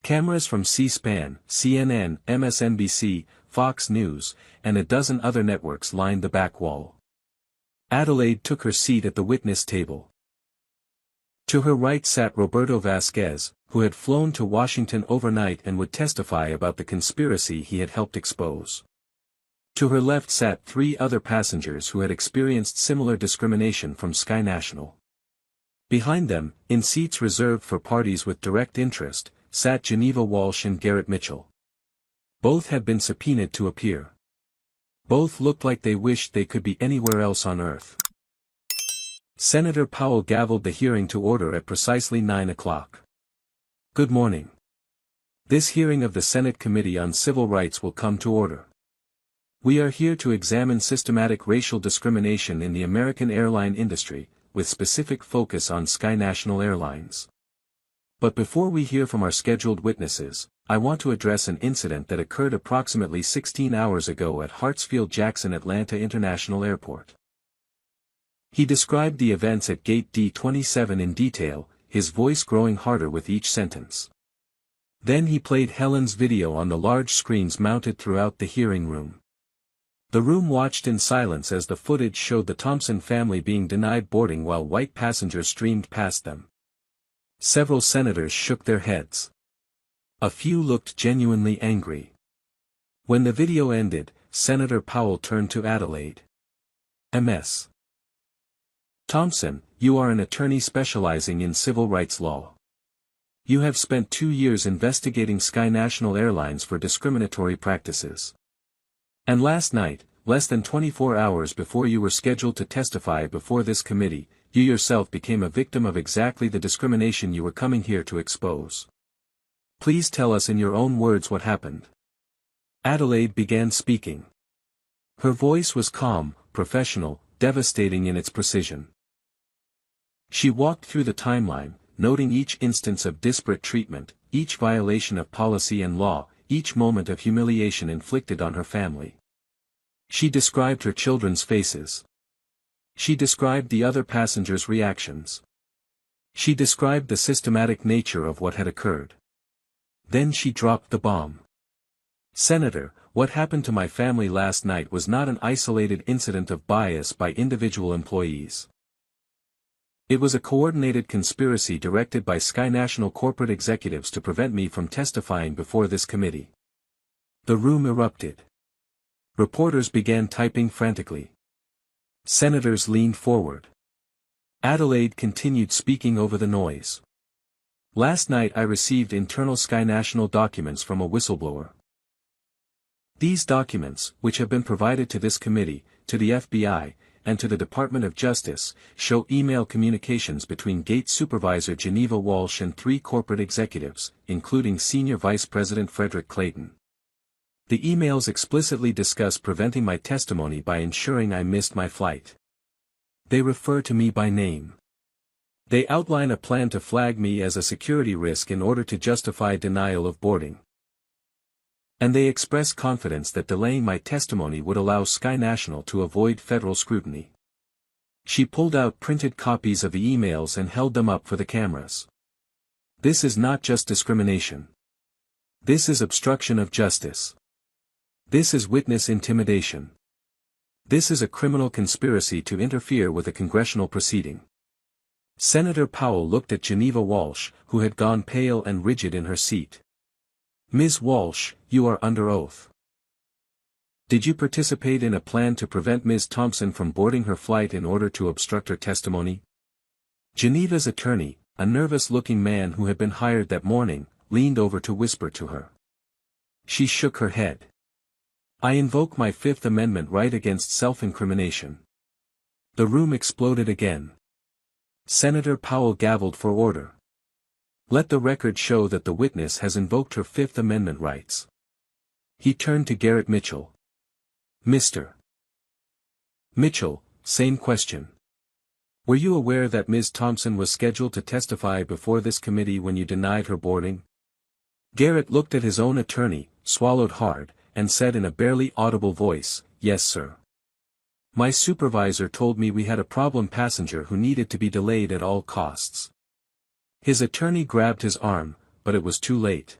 Cameras from C-SPAN, CNN, MSNBC, Fox News, and a dozen other networks lined the back wall. Adelaide took her seat at the witness table. To her right sat Roberto Vasquez, who had flown to Washington overnight and would testify about the conspiracy he had helped expose. To her left sat 3 other passengers who had experienced similar discrimination from Sky National. Behind them, in seats reserved for parties with direct interest, sat Geneva Walsh and Garrett Mitchell. Both had been subpoenaed to appear. Both looked like they wished they could be anywhere else on earth. Senator Powell gavelled the hearing to order at precisely 9 o'clock. Good morning. This hearing of the Senate Committee on Civil Rights will come to order. We are here to examine systematic racial discrimination in the American airline industry, with specific focus on Sky National Airlines. But before we hear from our scheduled witnesses, I want to address an incident that occurred approximately 16 hours ago at Hartsfield-Jackson Atlanta International Airport. He described the events at Gate D27 in detail, his voice growing harder with each sentence. Then he played Helen's video on the large screens mounted throughout the hearing room. The room watched in silence as the footage showed the Thompson family being denied boarding while white passengers streamed past them. Several senators shook their heads. A few looked genuinely angry. When the video ended, Senator Powell turned to Adelaide. Ms. Thompson, you are an attorney specializing in civil rights law. You have spent 2 years investigating Sky National Airlines for discriminatory practices. And last night, less than 24 hours before you were scheduled to testify before this committee, you yourself became a victim of exactly the discrimination you were coming here to expose. Please tell us in your own words what happened. Adelaide began speaking. Her voice was calm, professional, devastating in its precision. She walked through the timeline, noting each instance of disparate treatment, each violation of policy and law, each moment of humiliation inflicted on her family. She described her children's faces. She described the other passengers' reactions. She described the systematic nature of what had occurred. Then she dropped the bomb. Senator, what happened to my family last night was not an isolated incident of bias by individual employees. It was a coordinated conspiracy directed by Sky National corporate executives to prevent me from testifying before this committee. The room erupted. Reporters began typing frantically. Senators leaned forward. Adelaide continued speaking over the noise. Last night I received internal Sky National documents from a whistleblower. These documents, which have been provided to this committee, to the FBI, and to the Department of Justice, show email communications between Gate Supervisor Geneva Walsh and 3 corporate executives, including Senior Vice President Frederick Clayton. The emails explicitly discuss preventing my testimony by ensuring I missed my flight. They refer to me by name. They outline a plan to flag me as a security risk in order to justify denial of boarding. And they express confidence that delaying my testimony would allow Sky National to avoid federal scrutiny. She pulled out printed copies of the emails and held them up for the cameras. This is not just discrimination. This is obstruction of justice. This is witness intimidation. This is a criminal conspiracy to interfere with a congressional proceeding. Senator Powell looked at Geneva Walsh, who had gone pale and rigid in her seat. Ms. Walsh, you are under oath. Did you participate in a plan to prevent Ms. Thompson from boarding her flight in order to obstruct her testimony? Geneva's attorney, a nervous-looking man who had been hired that morning, leaned over to whisper to her. She shook her head. I invoke my Fifth Amendment right against self-incrimination. The room exploded again. Senator Powell gavelled for order. Let the record show that the witness has invoked her Fifth Amendment rights. He turned to Garrett Mitchell. Mr. Mitchell, same question. Were you aware that Ms. Thompson was scheduled to testify before this committee when you denied her boarding? Garrett looked at his own attorney, swallowed hard, and said in a barely audible voice, Yes, sir. My supervisor told me we had a problem passenger who needed to be delayed at all costs. His attorney grabbed his arm, but it was too late.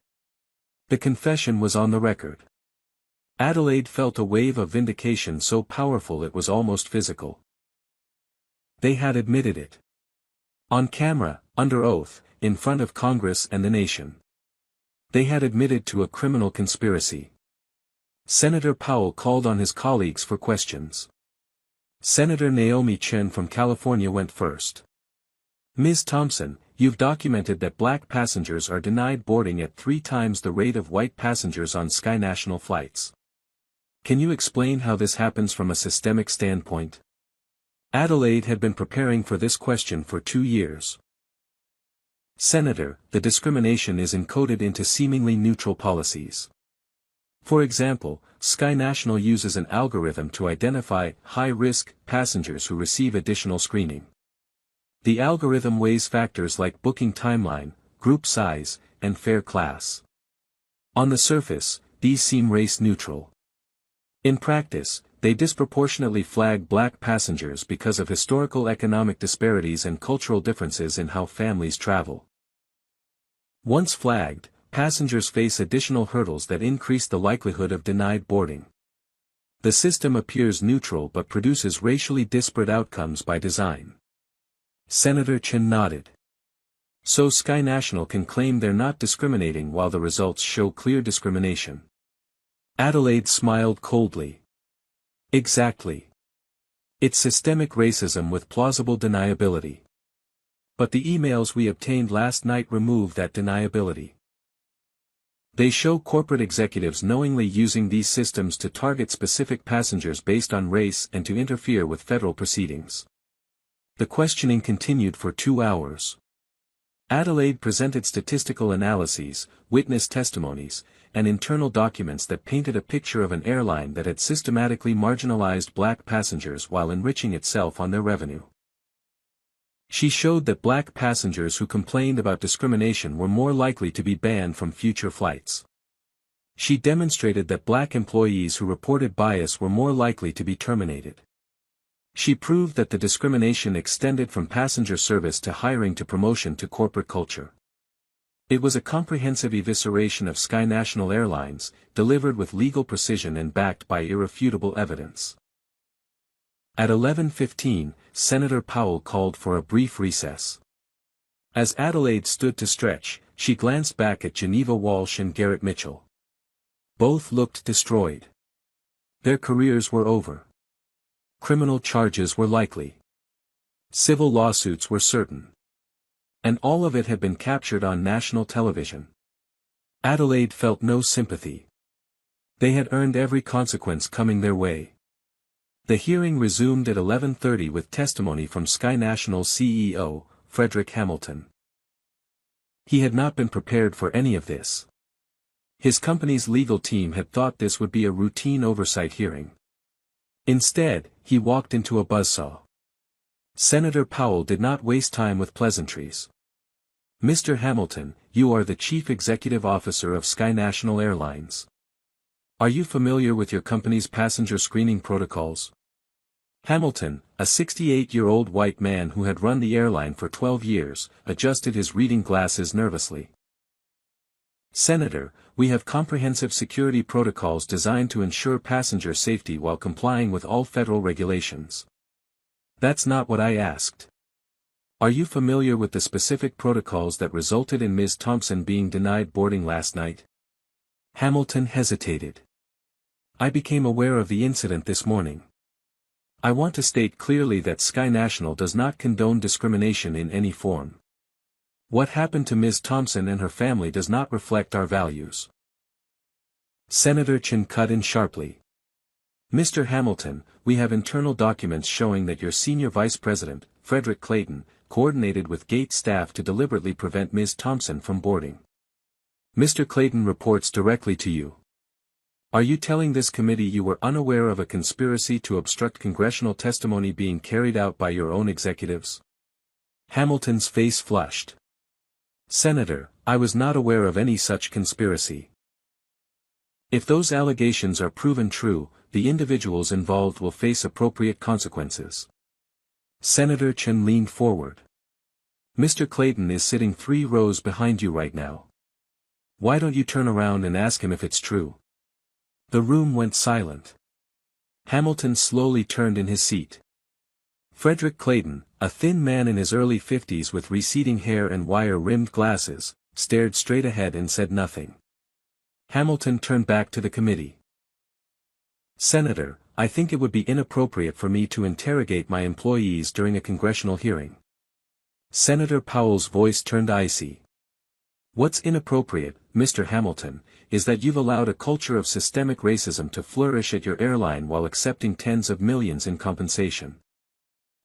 The confession was on the record. Adelaide felt a wave of vindication so powerful it was almost physical. They had admitted it. On camera, under oath, in front of Congress and the nation. They had admitted to a criminal conspiracy. Senator Powell called on his colleagues for questions. Senator Naomi Chen from California went first. Ms. Thompson, you've documented that black passengers are denied boarding at 3 times the rate of white passengers on Sky National flights. Can you explain how this happens from a systemic standpoint? Adelaide had been preparing for this question for 2 years. Senator, the discrimination is encoded into seemingly neutral policies. For example, Sky National uses an algorithm to identify high-risk passengers who receive additional screening. The algorithm weighs factors like booking timeline, group size, and fare class. On the surface, these seem race-neutral. In practice, they disproportionately flag black passengers because of historical economic disparities and cultural differences in how families travel. Once flagged, passengers face additional hurdles that increase the likelihood of denied boarding. The system appears neutral but produces racially disparate outcomes by design. Senator Chen nodded. So Sky National can claim they're not discriminating while the results show clear discrimination. Adelaide smiled coldly. Exactly. It's systemic racism with plausible deniability. But the emails we obtained last night remove that deniability. They show corporate executives knowingly using these systems to target specific passengers based on race and to interfere with federal proceedings. The questioning continued for 2 hours. Adelaide presented statistical analyses, witness testimonies, and internal documents that painted a picture of an airline that had systematically marginalized black passengers while enriching itself on their revenue. She showed that black passengers who complained about discrimination were more likely to be banned from future flights. She demonstrated that black employees who reported bias were more likely to be terminated. She proved that the discrimination extended from passenger service to hiring to promotion to corporate culture. It was a comprehensive evisceration of Sky National Airlines, delivered with legal precision and backed by irrefutable evidence. At 11:15, Senator Powell called for a brief recess. As Adelaide stood to stretch, she glanced back at Geneva Walsh and Garrett Mitchell. Both looked destroyed. Their careers were over. Criminal charges were likely. Civil lawsuits were certain. And all of it had been captured on national television. Adelaide felt no sympathy. They had earned every consequence coming their way. The hearing resumed at 11:30 with testimony from Sky National's CEO, Frederick Hamilton. He had not been prepared for any of this. His company's legal team had thought this would be a routine oversight hearing. Instead, he walked into a buzzsaw. Senator Powell did not waste time with pleasantries. Mr. Hamilton, you are the Chief Executive Officer of Sky National Airlines. Are you familiar with your company's passenger screening protocols? Hamilton, a 68-year-old white man who had run the airline for 12 years, adjusted his reading glasses nervously. Senator, we have comprehensive security protocols designed to ensure passenger safety while complying with all federal regulations. That's not what I asked. Are you familiar with the specific protocols that resulted in Ms. Thompson being denied boarding last night? Hamilton hesitated. I became aware of the incident this morning. I want to state clearly that Sky National does not condone discrimination in any form. What happened to Ms. Thompson and her family does not reflect our values. Senator Chen cut in sharply. Mr. Hamilton, we have internal documents showing that your senior vice president, Frederick Clayton, coordinated with gate staff to deliberately prevent Ms. Thompson from boarding. Mr. Clayton reports directly to you. Are you telling this committee you were unaware of a conspiracy to obstruct congressional testimony being carried out by your own executives? Hamilton's face flushed. Senator, I was not aware of any such conspiracy. If those allegations are proven true, the individuals involved will face appropriate consequences. Senator Chen leaned forward. Mr. Clayton is sitting 3 rows behind you right now. Why don't you turn around and ask him if it's true? The room went silent. Hamilton slowly turned in his seat. Frederick Clayton, a thin man in his early 50s with receding hair and wire-rimmed glasses, stared straight ahead and said nothing. Hamilton turned back to the committee. Senator, I think it would be inappropriate for me to interrogate my employees during a congressional hearing. Senator Powell's voice turned icy. What's inappropriate, Mr. Hamilton, is that you've allowed a culture of systemic racism to flourish at your airline while accepting tens of millions in compensation.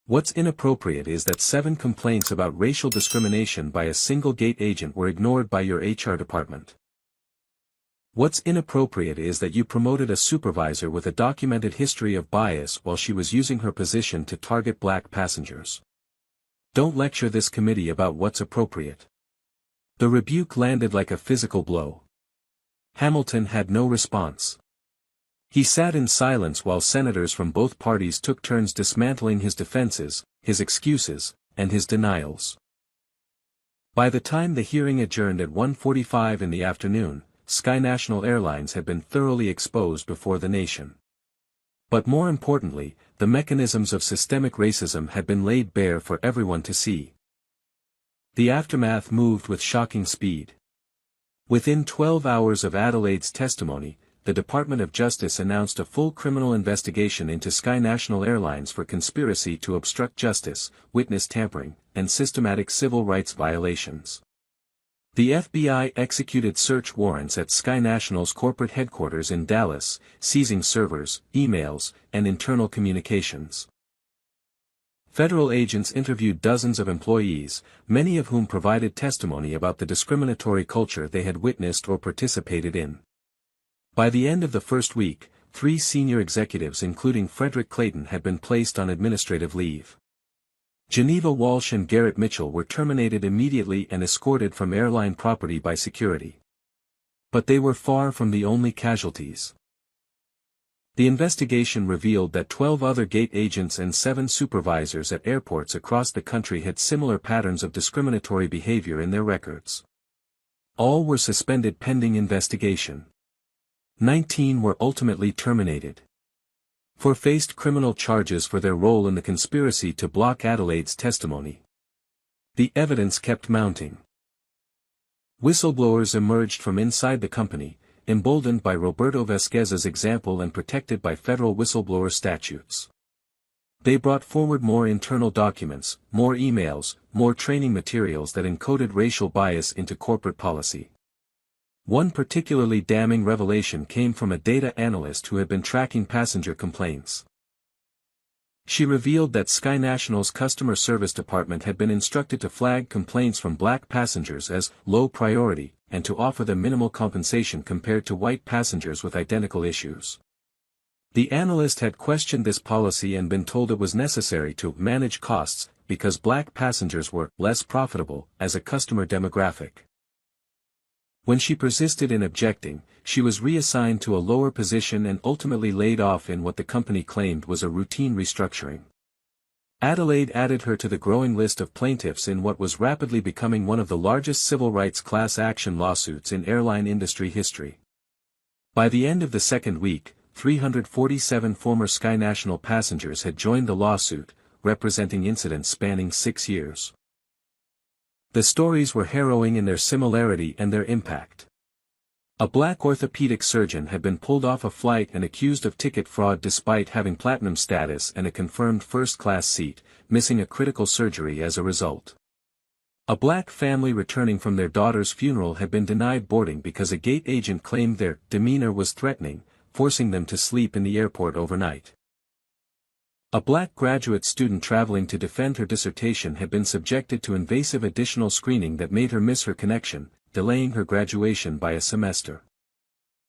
What's inappropriate is that 7 complaints about racial discrimination by a single gate agent were ignored by your HR department. What's inappropriate is that you promoted a supervisor with a documented history of bias while she was using her position to target black passengers. Don't lecture this committee about what's appropriate. The rebuke landed like a physical blow. Hamilton had no response. He sat in silence while senators from both parties took turns dismantling his defenses, his excuses, and his denials. By the time the hearing adjourned at 1:45 in the afternoon, Sky National Airlines had been thoroughly exposed before the nation. But more importantly, the mechanisms of systemic racism had been laid bare for everyone to see. The aftermath moved with shocking speed. Within 12 hours of Adelaide's testimony, the Department of Justice announced a full criminal investigation into Sky National Airlines for conspiracy to obstruct justice, witness tampering, and systematic civil rights violations. The FBI executed search warrants at Sky National's corporate headquarters in Dallas, seizing servers, emails, and internal communications. Federal agents interviewed dozens of employees, many of whom provided testimony about the discriminatory culture they had witnessed or participated in. By the end of the first week, 3 senior executives including Frederick Clayton had been placed on administrative leave. Geneva Walsh and Garrett Mitchell were terminated immediately and escorted from airline property by security. But they were far from the only casualties. The investigation revealed that 12 other gate agents and 7 supervisors at airports across the country had similar patterns of discriminatory behavior in their records. All were suspended pending investigation. 19 were ultimately terminated. 4 faced criminal charges for their role in the conspiracy to block Adelaide's testimony. The evidence kept mounting. Whistleblowers emerged from inside the company, emboldened by Roberto Vasquez's example and protected by federal whistleblower statutes. They brought forward more internal documents, more emails, more training materials that encoded racial bias into corporate policy. One particularly damning revelation came from a data analyst who had been tracking passenger complaints. She revealed that Sky National's customer service department had been instructed to flag complaints from black passengers as low priority, and to offer them minimal compensation compared to white passengers with identical issues. The analyst had questioned this policy and been told it was necessary to manage costs, because black passengers were less profitable as a customer demographic. When she persisted in objecting, she was reassigned to a lower position and ultimately laid off in what the company claimed was a routine restructuring. Adelaide added her to the growing list of plaintiffs in what was rapidly becoming one of the largest civil rights class action lawsuits in airline industry history. By the end of the second week, 347 former Sky National passengers had joined the lawsuit, representing incidents spanning 6 years. The stories were harrowing in their similarity and their impact. A black orthopedic surgeon had been pulled off a flight and accused of ticket fraud despite having platinum status and a confirmed first-class seat, missing a critical surgery as a result. A black family returning from their daughter's funeral had been denied boarding because a gate agent claimed their demeanor was threatening, forcing them to sleep in the airport overnight. A black graduate student traveling to defend her dissertation had been subjected to invasive additional screening that made her miss her connection, delaying her graduation by a semester.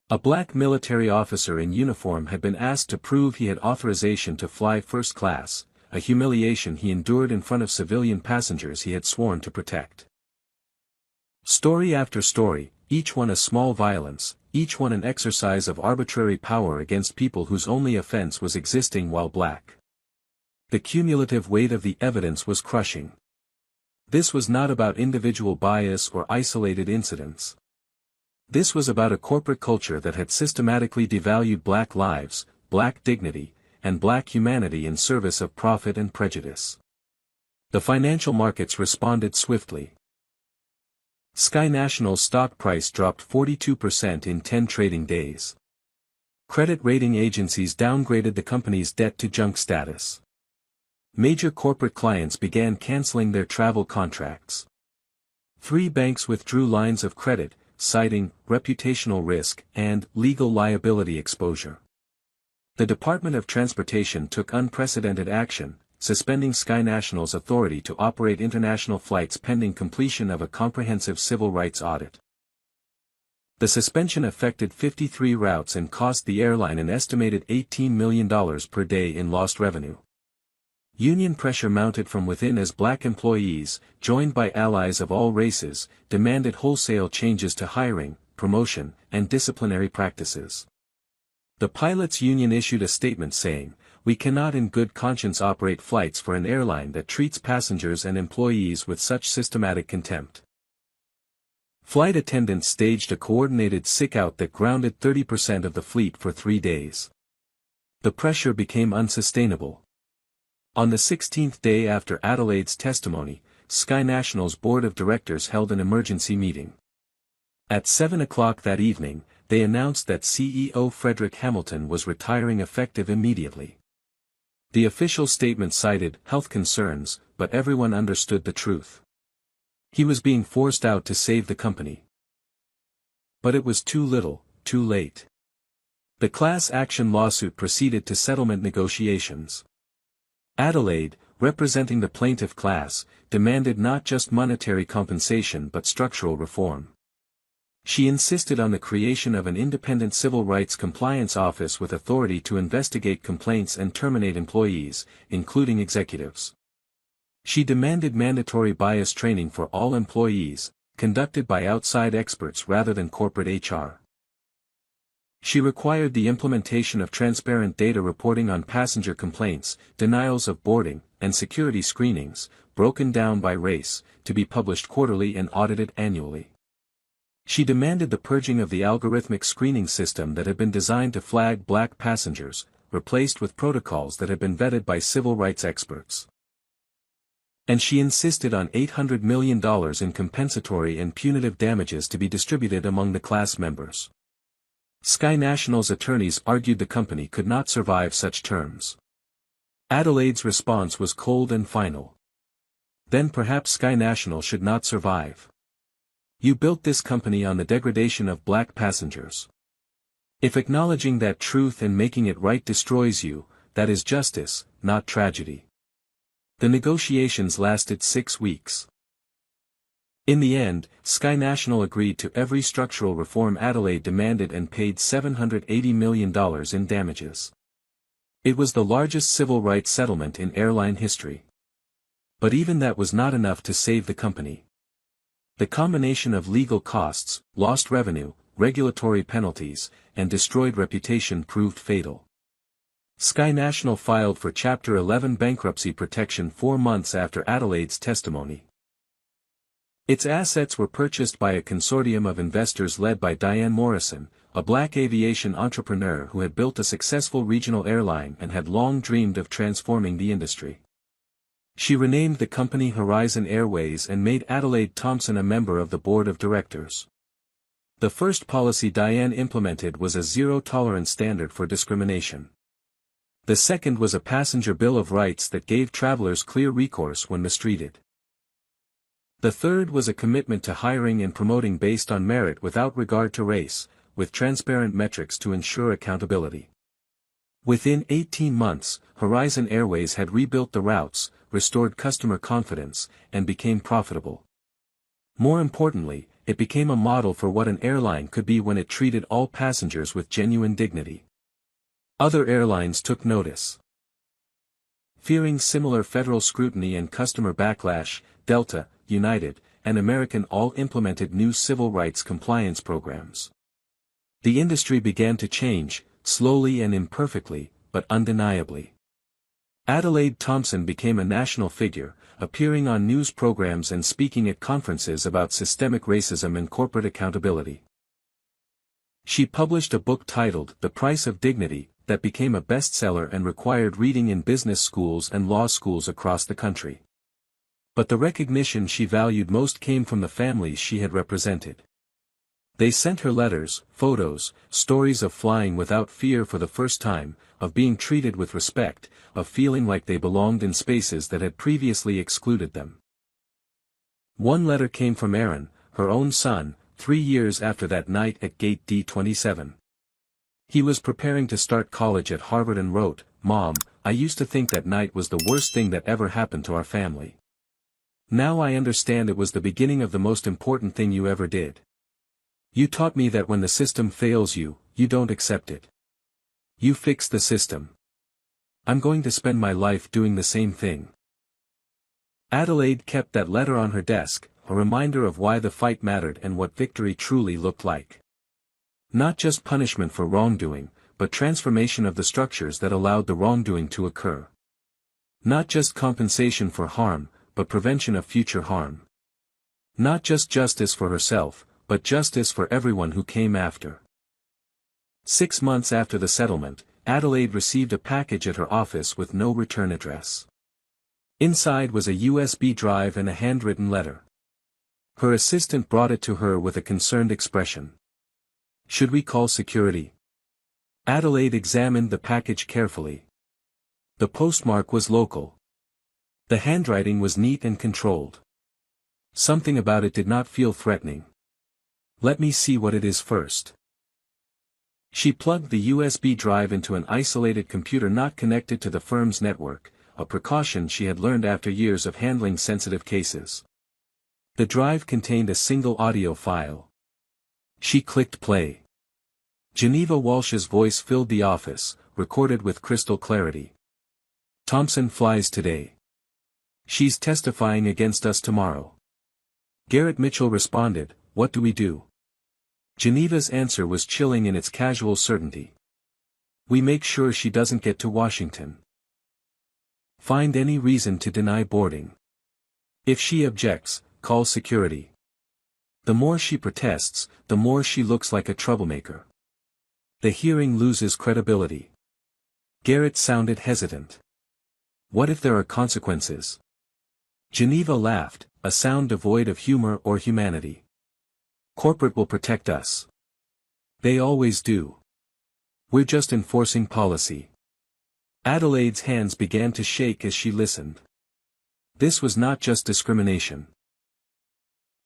A black military officer in uniform had been asked to prove he had authorization to fly first class, a humiliation he endured in front of civilian passengers he had sworn to protect. Story after story, each one a small violence, each one an exercise of arbitrary power against people whose only offense was existing while black. The cumulative weight of the evidence was crushing. This was not about individual bias or isolated incidents. This was about a corporate culture that had systematically devalued black lives, black dignity, and black humanity in service of profit and prejudice. The financial markets responded swiftly. Sky National's stock price dropped 42% in 10 trading days. Credit rating agencies downgraded the company's debt to junk status. Major corporate clients began canceling their travel contracts. 3 banks withdrew lines of credit, citing reputational risk and legal liability exposure. The Department of Transportation took unprecedented action, suspending Sky National's authority to operate international flights pending completion of a comprehensive civil rights audit. The suspension affected 53 routes and cost the airline an estimated $18 million per day in lost revenue. Union pressure mounted from within as black employees, joined by allies of all races, demanded wholesale changes to hiring, promotion, and disciplinary practices. The pilots' union issued a statement saying, "We cannot in good conscience operate flights for an airline that treats passengers and employees with such systematic contempt." Flight attendants staged a coordinated sick-out that grounded 30% of the fleet for 3 days. The pressure became unsustainable. On the 16th day after Adelaide's testimony, Sky National's board of directors held an emergency meeting. At 7 o'clock that evening, they announced that CEO Frederick Hamilton was retiring effective immediately. The official statement cited health concerns, but everyone understood the truth. He was being forced out to save the company. But it was too little, too late. The class action lawsuit proceeded to settlement negotiations. Adelaide, representing the plaintiff class, demanded not just monetary compensation but structural reform. She insisted on the creation of an independent civil rights compliance office with authority to investigate complaints and terminate employees, including executives. She demanded mandatory bias training for all employees, conducted by outside experts rather than corporate HR. She required the implementation of transparent data reporting on passenger complaints, denials of boarding, and security screenings, broken down by race, to be published quarterly and audited annually. She demanded the purging of the algorithmic screening system that had been designed to flag black passengers, replaced with protocols that had been vetted by civil rights experts. And she insisted on $800 million in compensatory and punitive damages to be distributed among the class members. Sky National's attorneys argued the company could not survive such terms. Adelaide's response was cold and final. Then perhaps Sky National should not survive. You built this company on the degradation of black passengers. If acknowledging that truth and making it right destroys you, that is justice, not tragedy. The negotiations lasted 6 weeks. In the end, Sky National agreed to every structural reform Adelaide demanded and paid $780 million in damages. It was the largest civil rights settlement in airline history. But even that was not enough to save the company. The combination of legal costs, lost revenue, regulatory penalties, and destroyed reputation proved fatal. Sky National filed for Chapter 11 bankruptcy protection 4 months after Adelaide's testimony. Its assets were purchased by a consortium of investors led by Diane Morrison, a black aviation entrepreneur who had built a successful regional airline and had long dreamed of transforming the industry. She renamed the company Horizon Airways and made Adelaide Thompson a member of the board of directors. The first policy Diane implemented was a zero-tolerance standard for discrimination. The second was a passenger bill of rights that gave travelers clear recourse when mistreated. The third was a commitment to hiring and promoting based on merit without regard to race, with transparent metrics to ensure accountability. Within 18 months, Horizon Airways had rebuilt the routes, restored customer confidence, and became profitable. More importantly, it became a model for what an airline could be when it treated all passengers with genuine dignity. Other airlines took notice. Fearing similar federal scrutiny and customer backlash, Delta, United, and American all implemented new civil rights compliance programs. The industry began to change, slowly and imperfectly, but undeniably. Adelaide Thompson became a national figure, appearing on news programs and speaking at conferences about systemic racism and corporate accountability. She published a book titled The Price of Dignity, that became a bestseller and required reading in business schools and law schools across the country. But the recognition she valued most came from the families she had represented. They sent her letters, photos, stories of flying without fear for the first time, of being treated with respect, of feeling like they belonged in spaces that had previously excluded them. One letter came from Aaron, her own son, 3 years after that night at Gate D27. He was preparing to start college at Harvard and wrote, "Mom, I used to think that night was the worst thing that ever happened to our family. Now I understand it was the beginning of the most important thing you ever did. You taught me that when the system fails you, you don't accept it. You fix the system. I'm going to spend my life doing the same thing." Adelaide kept that letter on her desk, a reminder of why the fight mattered and what victory truly looked like. Not just punishment for wrongdoing, but transformation of the structures that allowed the wrongdoing to occur. Not just compensation for harm, but prevention of future harm. Not just justice for herself, but justice for everyone who came after. 6 months after the settlement, Adelaide received a package at her office with no return address. Inside was a USB drive and a handwritten letter. Her assistant brought it to her with a concerned expression. "Should we call security?" Adelaide examined the package carefully. The postmark was local. The handwriting was neat and controlled. Something about it did not feel threatening. "Let me see what it is first." She plugged the USB drive into an isolated computer not connected to the firm's network, a precaution she had learned after years of handling sensitive cases. The drive contained a single audio file. She clicked play. Geneva Walsh's voice filled the office, recorded with crystal clarity. "Thompson flies today. She's testifying against us tomorrow." Garrett Mitchell responded, "What do we do?" Geneva's answer was chilling in its casual certainty. "We make sure she doesn't get to Washington. Find any reason to deny boarding. If she objects, call security. The more she protests, the more she looks like a troublemaker. The hearing loses credibility." Garrett sounded hesitant. "What if there are consequences?" Geneva laughed, a sound devoid of humor or humanity. "Corporate will protect us. They always do. We're just enforcing policy." Adelaide's hands began to shake as she listened. This was not just discrimination.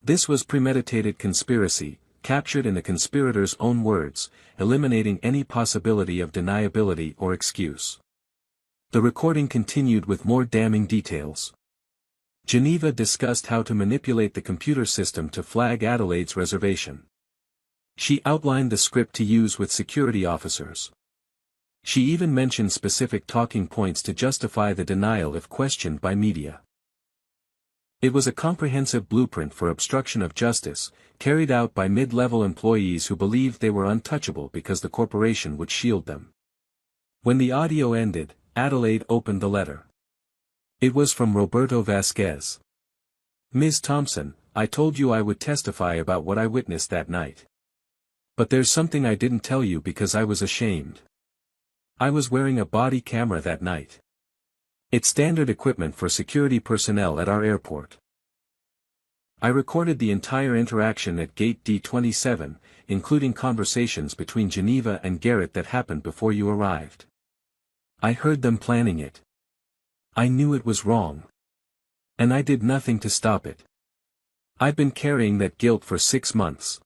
This was premeditated conspiracy, captured in the conspirator's own words, eliminating any possibility of deniability or excuse. The recording continued with more damning details. Geneva discussed how to manipulate the computer system to flag Adelaide's reservation. She outlined the script to use with security officers. She even mentioned specific talking points to justify the denial if questioned by media. It was a comprehensive blueprint for obstruction of justice, carried out by mid-level employees who believed they were untouchable because the corporation would shield them. When the audio ended, Adelaide opened the letter. It was from Roberto Vasquez. "Ms. Thompson, I told you I would testify about what I witnessed that night. But there's something I didn't tell you because I was ashamed. I was wearing a body camera that night. It's standard equipment for security personnel at our airport. I recorded the entire interaction at Gate D27, including conversations between Geneva and Garrett that happened before you arrived. I heard them planning it. I knew it was wrong. And I did nothing to stop it. I've been carrying that guilt for 6 months.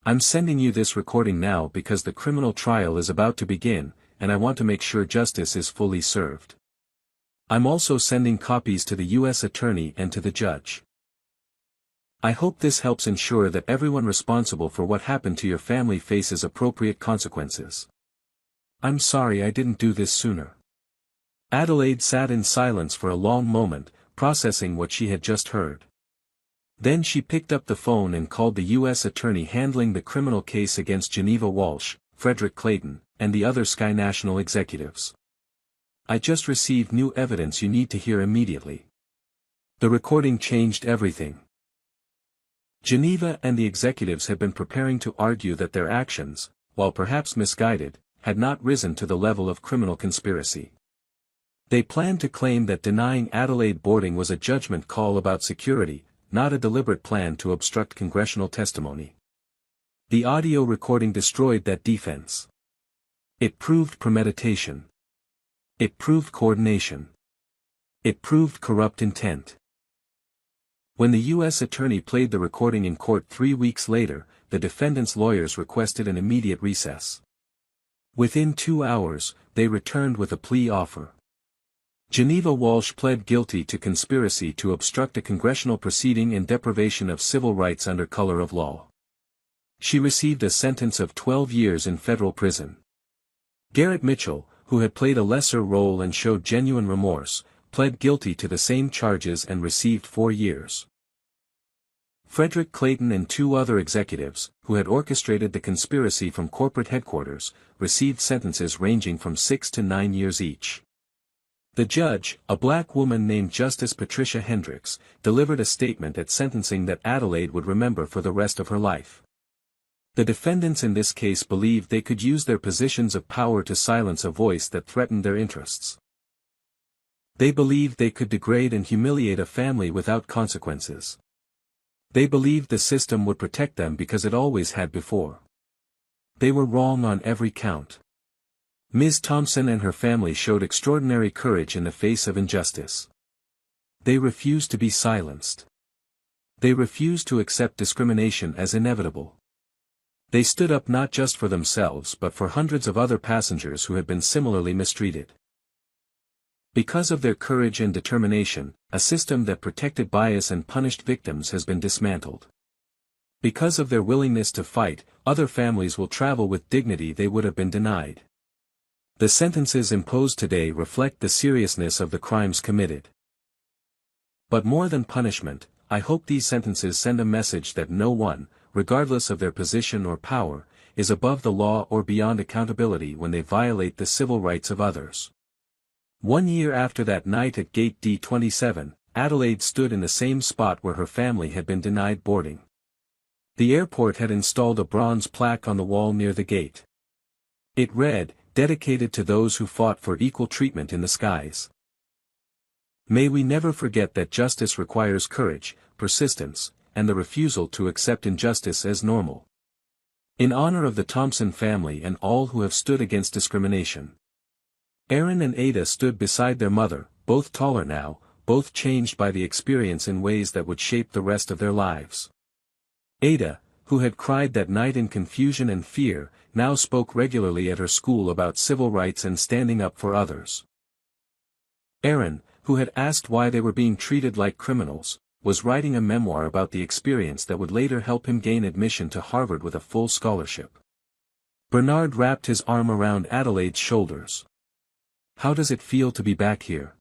I'm sending you this recording now because the criminal trial is about to begin, and I want to make sure justice is fully served. I'm also sending copies to the U.S. Attorney and to the judge. I hope this helps ensure that everyone responsible for what happened to your family faces appropriate consequences. I'm sorry I didn't do this sooner." Adelaide sat in silence for a long moment, processing what she had just heard. Then she picked up the phone and called the U.S. Attorney handling the criminal case against Geneva Walsh, Frederick Clayton, and the other Sky National executives. "I just received new evidence you need to hear immediately. The recording changed everything." Geneva and the executives had been preparing to argue that their actions, while perhaps misguided, had not risen to the level of criminal conspiracy. They planned to claim that denying Adelaide boarding was a judgment call about security, not a deliberate plan to obstruct congressional testimony. The audio recording destroyed that defense. It proved premeditation. It proved coordination. It proved corrupt intent. When the U.S. attorney played the recording in court 3 weeks later, the defendant's lawyers requested an immediate recess. Within 2 hours, they returned with a plea offer. Geneva Walsh pled guilty to conspiracy to obstruct a congressional proceeding and deprivation of civil rights under color of law. She received a sentence of 12 years in federal prison. Garrett Mitchell, who had played a lesser role and showed genuine remorse, pled guilty to the same charges and received 4 years. Frederick Clayton and 2 other executives, who had orchestrated the conspiracy from corporate headquarters, received sentences ranging from 6 to 9 years each. The judge, a black woman named Justice Patricia Hendricks, delivered a statement at sentencing that Adelaide would remember for the rest of her life. The defendants in this case believed they could use their positions of power to silence a voice that threatened their interests. They believed they could degrade and humiliate a family without consequences. They believed the system would protect them because it always had before. They were wrong on every count. Ms. Thompson and her family showed extraordinary courage in the face of injustice. They refused to be silenced. They refused to accept discrimination as inevitable. They stood up not just for themselves but for hundreds of other passengers who had been similarly mistreated. Because of their courage and determination, a system that protected bias and punished victims has been dismantled. Because of their willingness to fight, other families will travel with dignity they would have been denied. The sentences imposed today reflect the seriousness of the crimes committed. But more than punishment, I hope these sentences send a message that no one, regardless of their position or power, is above the law or beyond accountability when they violate the civil rights of others. 1 year after that night at Gate D27, Adelaide stood in the same spot where her family had been denied boarding. The airport had installed a bronze plaque on the wall near the gate. It read, "Dedicated to those who fought for equal treatment in the skies." May we never forget that justice requires courage, persistence, and the refusal to accept injustice as normal. In honor of the Thompson family and all who have stood against discrimination. Aaron and Ada stood beside their mother, both taller now, both changed by the experience in ways that would shape the rest of their lives. Ada, who had cried that night in confusion and fear, now spoke regularly at her school about civil rights and standing up for others. Aaron, who had asked why they were being treated like criminals, was writing a memoir about the experience that would later help him gain admission to Harvard with a full scholarship. Bernard wrapped his arm around Adelaide's shoulders. "How does it feel to be back here?"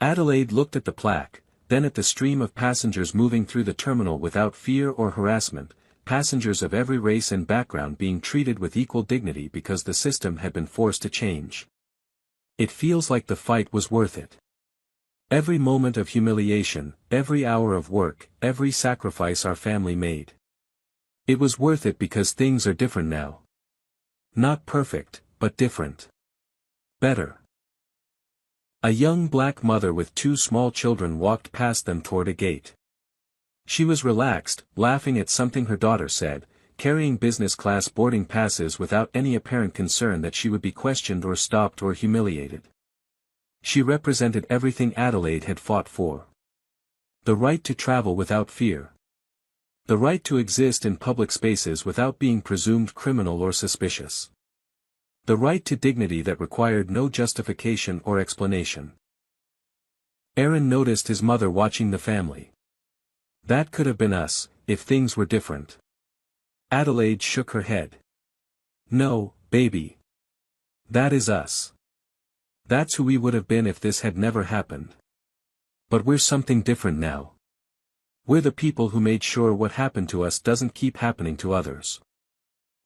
Adelaide looked at the plaque, then at the stream of passengers moving through the terminal without fear or harassment, passengers of every race and background being treated with equal dignity because the system had been forced to change. "It feels like the fight was worth it. Every moment of humiliation, every hour of work, every sacrifice our family made. It was worth it because things are different now. Not perfect, but different. Better." A young black mother with 2 small children walked past them toward a gate. She was relaxed, laughing at something her daughter said, carrying business-class boarding passes without any apparent concern that she would be questioned or stopped or humiliated. She represented everything Adelaide had fought for. The right to travel without fear. The right to exist in public spaces without being presumed criminal or suspicious. The right to dignity that required no justification or explanation. Aaron noticed his mother watching the family. "That could have been us, if things were different." Adelaide shook her head. "No, baby. That is us. That's who we would have been if this had never happened. But we're something different now. We're the people who made sure what happened to us doesn't keep happening to others.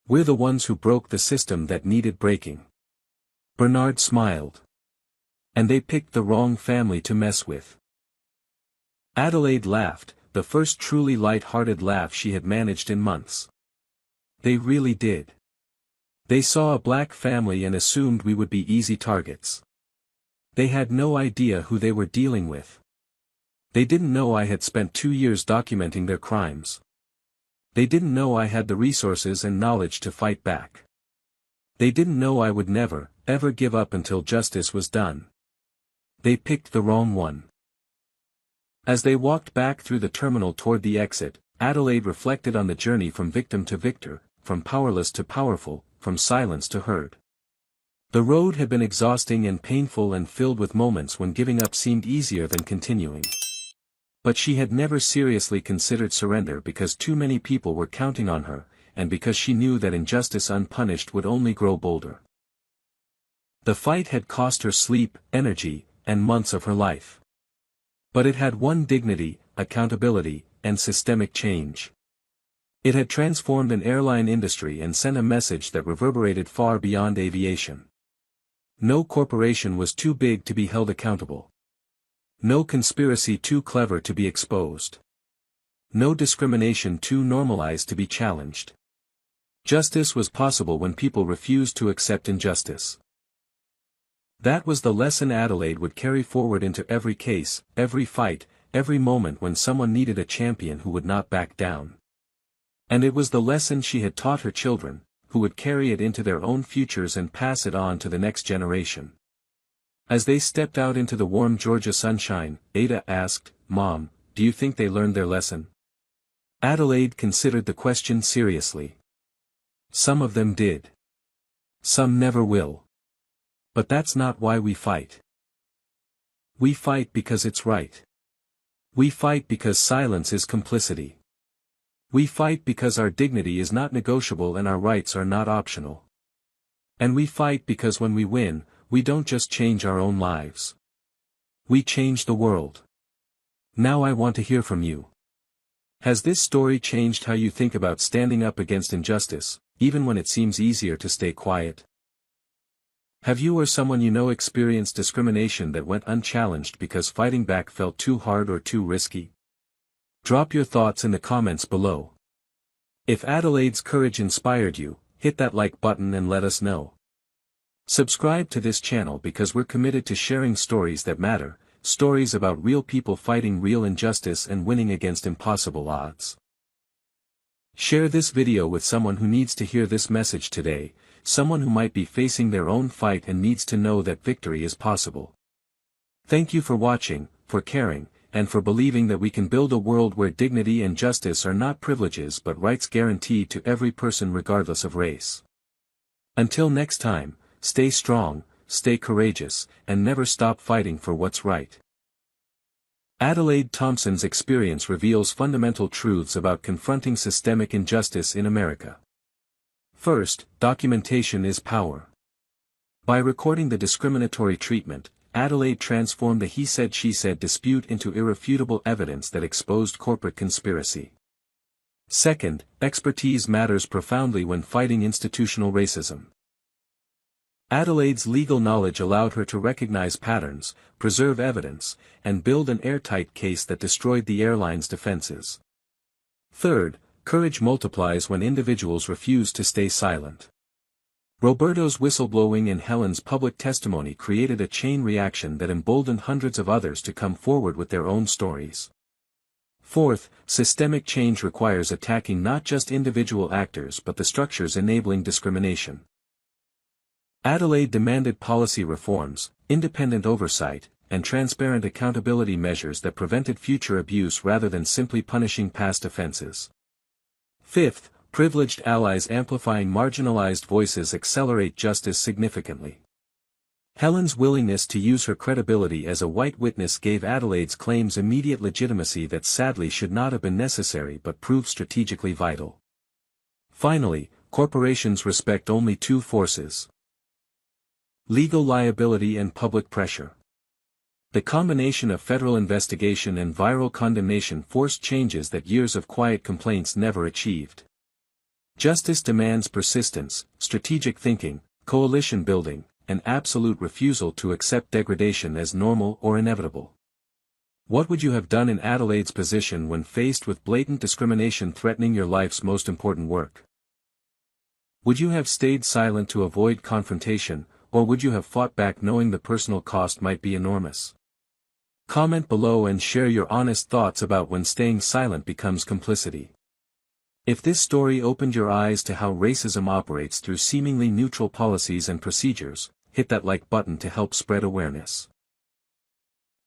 We're the ones who broke the system that needed breaking." Bernard smiled. "And they picked the wrong family to mess with." Adelaide laughed, the first truly light-hearted laugh she had managed in months. "They really did. They saw a black family and assumed we would be easy targets. They had no idea who they were dealing with. They didn't know I had spent 2 years documenting their crimes. They didn't know I had the resources and knowledge to fight back. They didn't know I would never, ever give up until justice was done. They picked the wrong one. As they walked back through the terminal toward the exit, Adelaide reflected on the journey from victim to victor, from powerless to powerful, from silence to heard. The road had been exhausting and painful and filled with moments when giving up seemed easier than continuing. But she had never seriously considered surrender because too many people were counting on her, and because she knew that injustice unpunished would only grow bolder. The fight had cost her sleep, energy, and months of her life. But it had won dignity, accountability, and systemic change. It had transformed an airline industry and sent a message that reverberated far beyond aviation. No corporation was too big to be held accountable. No conspiracy too clever to be exposed. No discrimination too normalized to be challenged. Justice was possible when people refused to accept injustice. That was the lesson Adelaide would carry forward into every case, every fight, every moment when someone needed a champion who would not back down. And it was the lesson she had taught her children, who would carry it into their own futures and pass it on to the next generation. As they stepped out into the warm Georgia sunshine, Ada asked, "Mom, do you think they learned their lesson?" Adelaide considered the question seriously. Some of them did. Some never will. But that's not why we fight. We fight because it's right. We fight because silence is complicity. We fight because our dignity is not negotiable and our rights are not optional. And we fight because when we win, we don't just change our own lives. We change the world. Now I want to hear from you. Has this story changed how you think about standing up against injustice, even when it seems easier to stay quiet? Have you or someone you know experienced discrimination that went unchallenged because fighting back felt too hard or too risky? Drop your thoughts in the comments below. If Adelaide's courage inspired you, hit that like button and let us know. Subscribe to this channel because we're committed to sharing stories that matter, stories about real people fighting real injustice and winning against impossible odds. Share this video with someone who needs to hear this message today, someone who might be facing their own fight and needs to know that victory is possible. Thank you for watching, for caring, and for believing that we can build a world where dignity and justice are not privileges but rights guaranteed to every person regardless of race. Until next time, stay strong, stay courageous, and never stop fighting for what's right. Adelaide Thompson's experience reveals fundamental truths about confronting systemic injustice in America. First, documentation is power. By recording the discriminatory treatment, Adelaide transformed the he-said-she-said dispute into irrefutable evidence that exposed corporate conspiracy. Second, expertise matters profoundly when fighting institutional racism. Adelaide's legal knowledge allowed her to recognize patterns, preserve evidence, and build an airtight case that destroyed the airline's defenses. Third, courage multiplies when individuals refuse to stay silent. Roberto's whistleblowing and Helen's public testimony created a chain reaction that emboldened hundreds of others to come forward with their own stories. Fourth, systemic change requires attacking not just individual actors but the structures enabling discrimination. Adelaide demanded policy reforms, independent oversight, and transparent accountability measures that prevented future abuse rather than simply punishing past offenses. Fifth, privileged allies amplifying marginalized voices accelerate justice significantly. Helen's willingness to use her credibility as a white witness gave Adelaide's claims immediate legitimacy that sadly should not have been necessary but proved strategically vital. Finally, corporations respect only two forces: legal liability and public pressure. The combination of federal investigation and viral condemnation forced changes that years of quiet complaints never achieved. Justice demands persistence, strategic thinking, coalition building, and absolute refusal to accept degradation as normal or inevitable. What would you have done in Adelaide's position when faced with blatant discrimination threatening your life's most important work? Would you have stayed silent to avoid confrontation, or would you have fought back knowing the personal cost might be enormous? Comment below and share your honest thoughts about when staying silent becomes complicity. If this story opened your eyes to how racism operates through seemingly neutral policies and procedures, hit that like button to help spread awareness.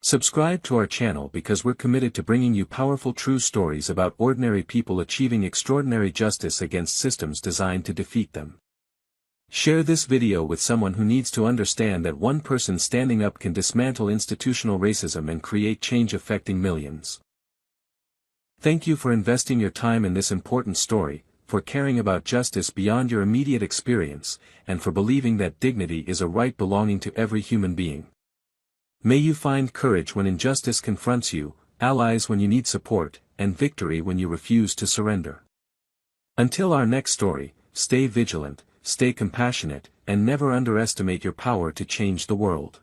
Subscribe to our channel because we're committed to bringing you powerful true stories about ordinary people achieving extraordinary justice against systems designed to defeat them. Share this video with someone who needs to understand that one person standing up can dismantle institutional racism and create change affecting millions. Thank you for investing your time in this important story, for caring about justice beyond your immediate experience, and for believing that dignity is a right belonging to every human being. May you find courage when injustice confronts you, allies when you need support, and victory when you refuse to surrender. Until our next story, stay vigilant, stay compassionate, and never underestimate your power to change the world.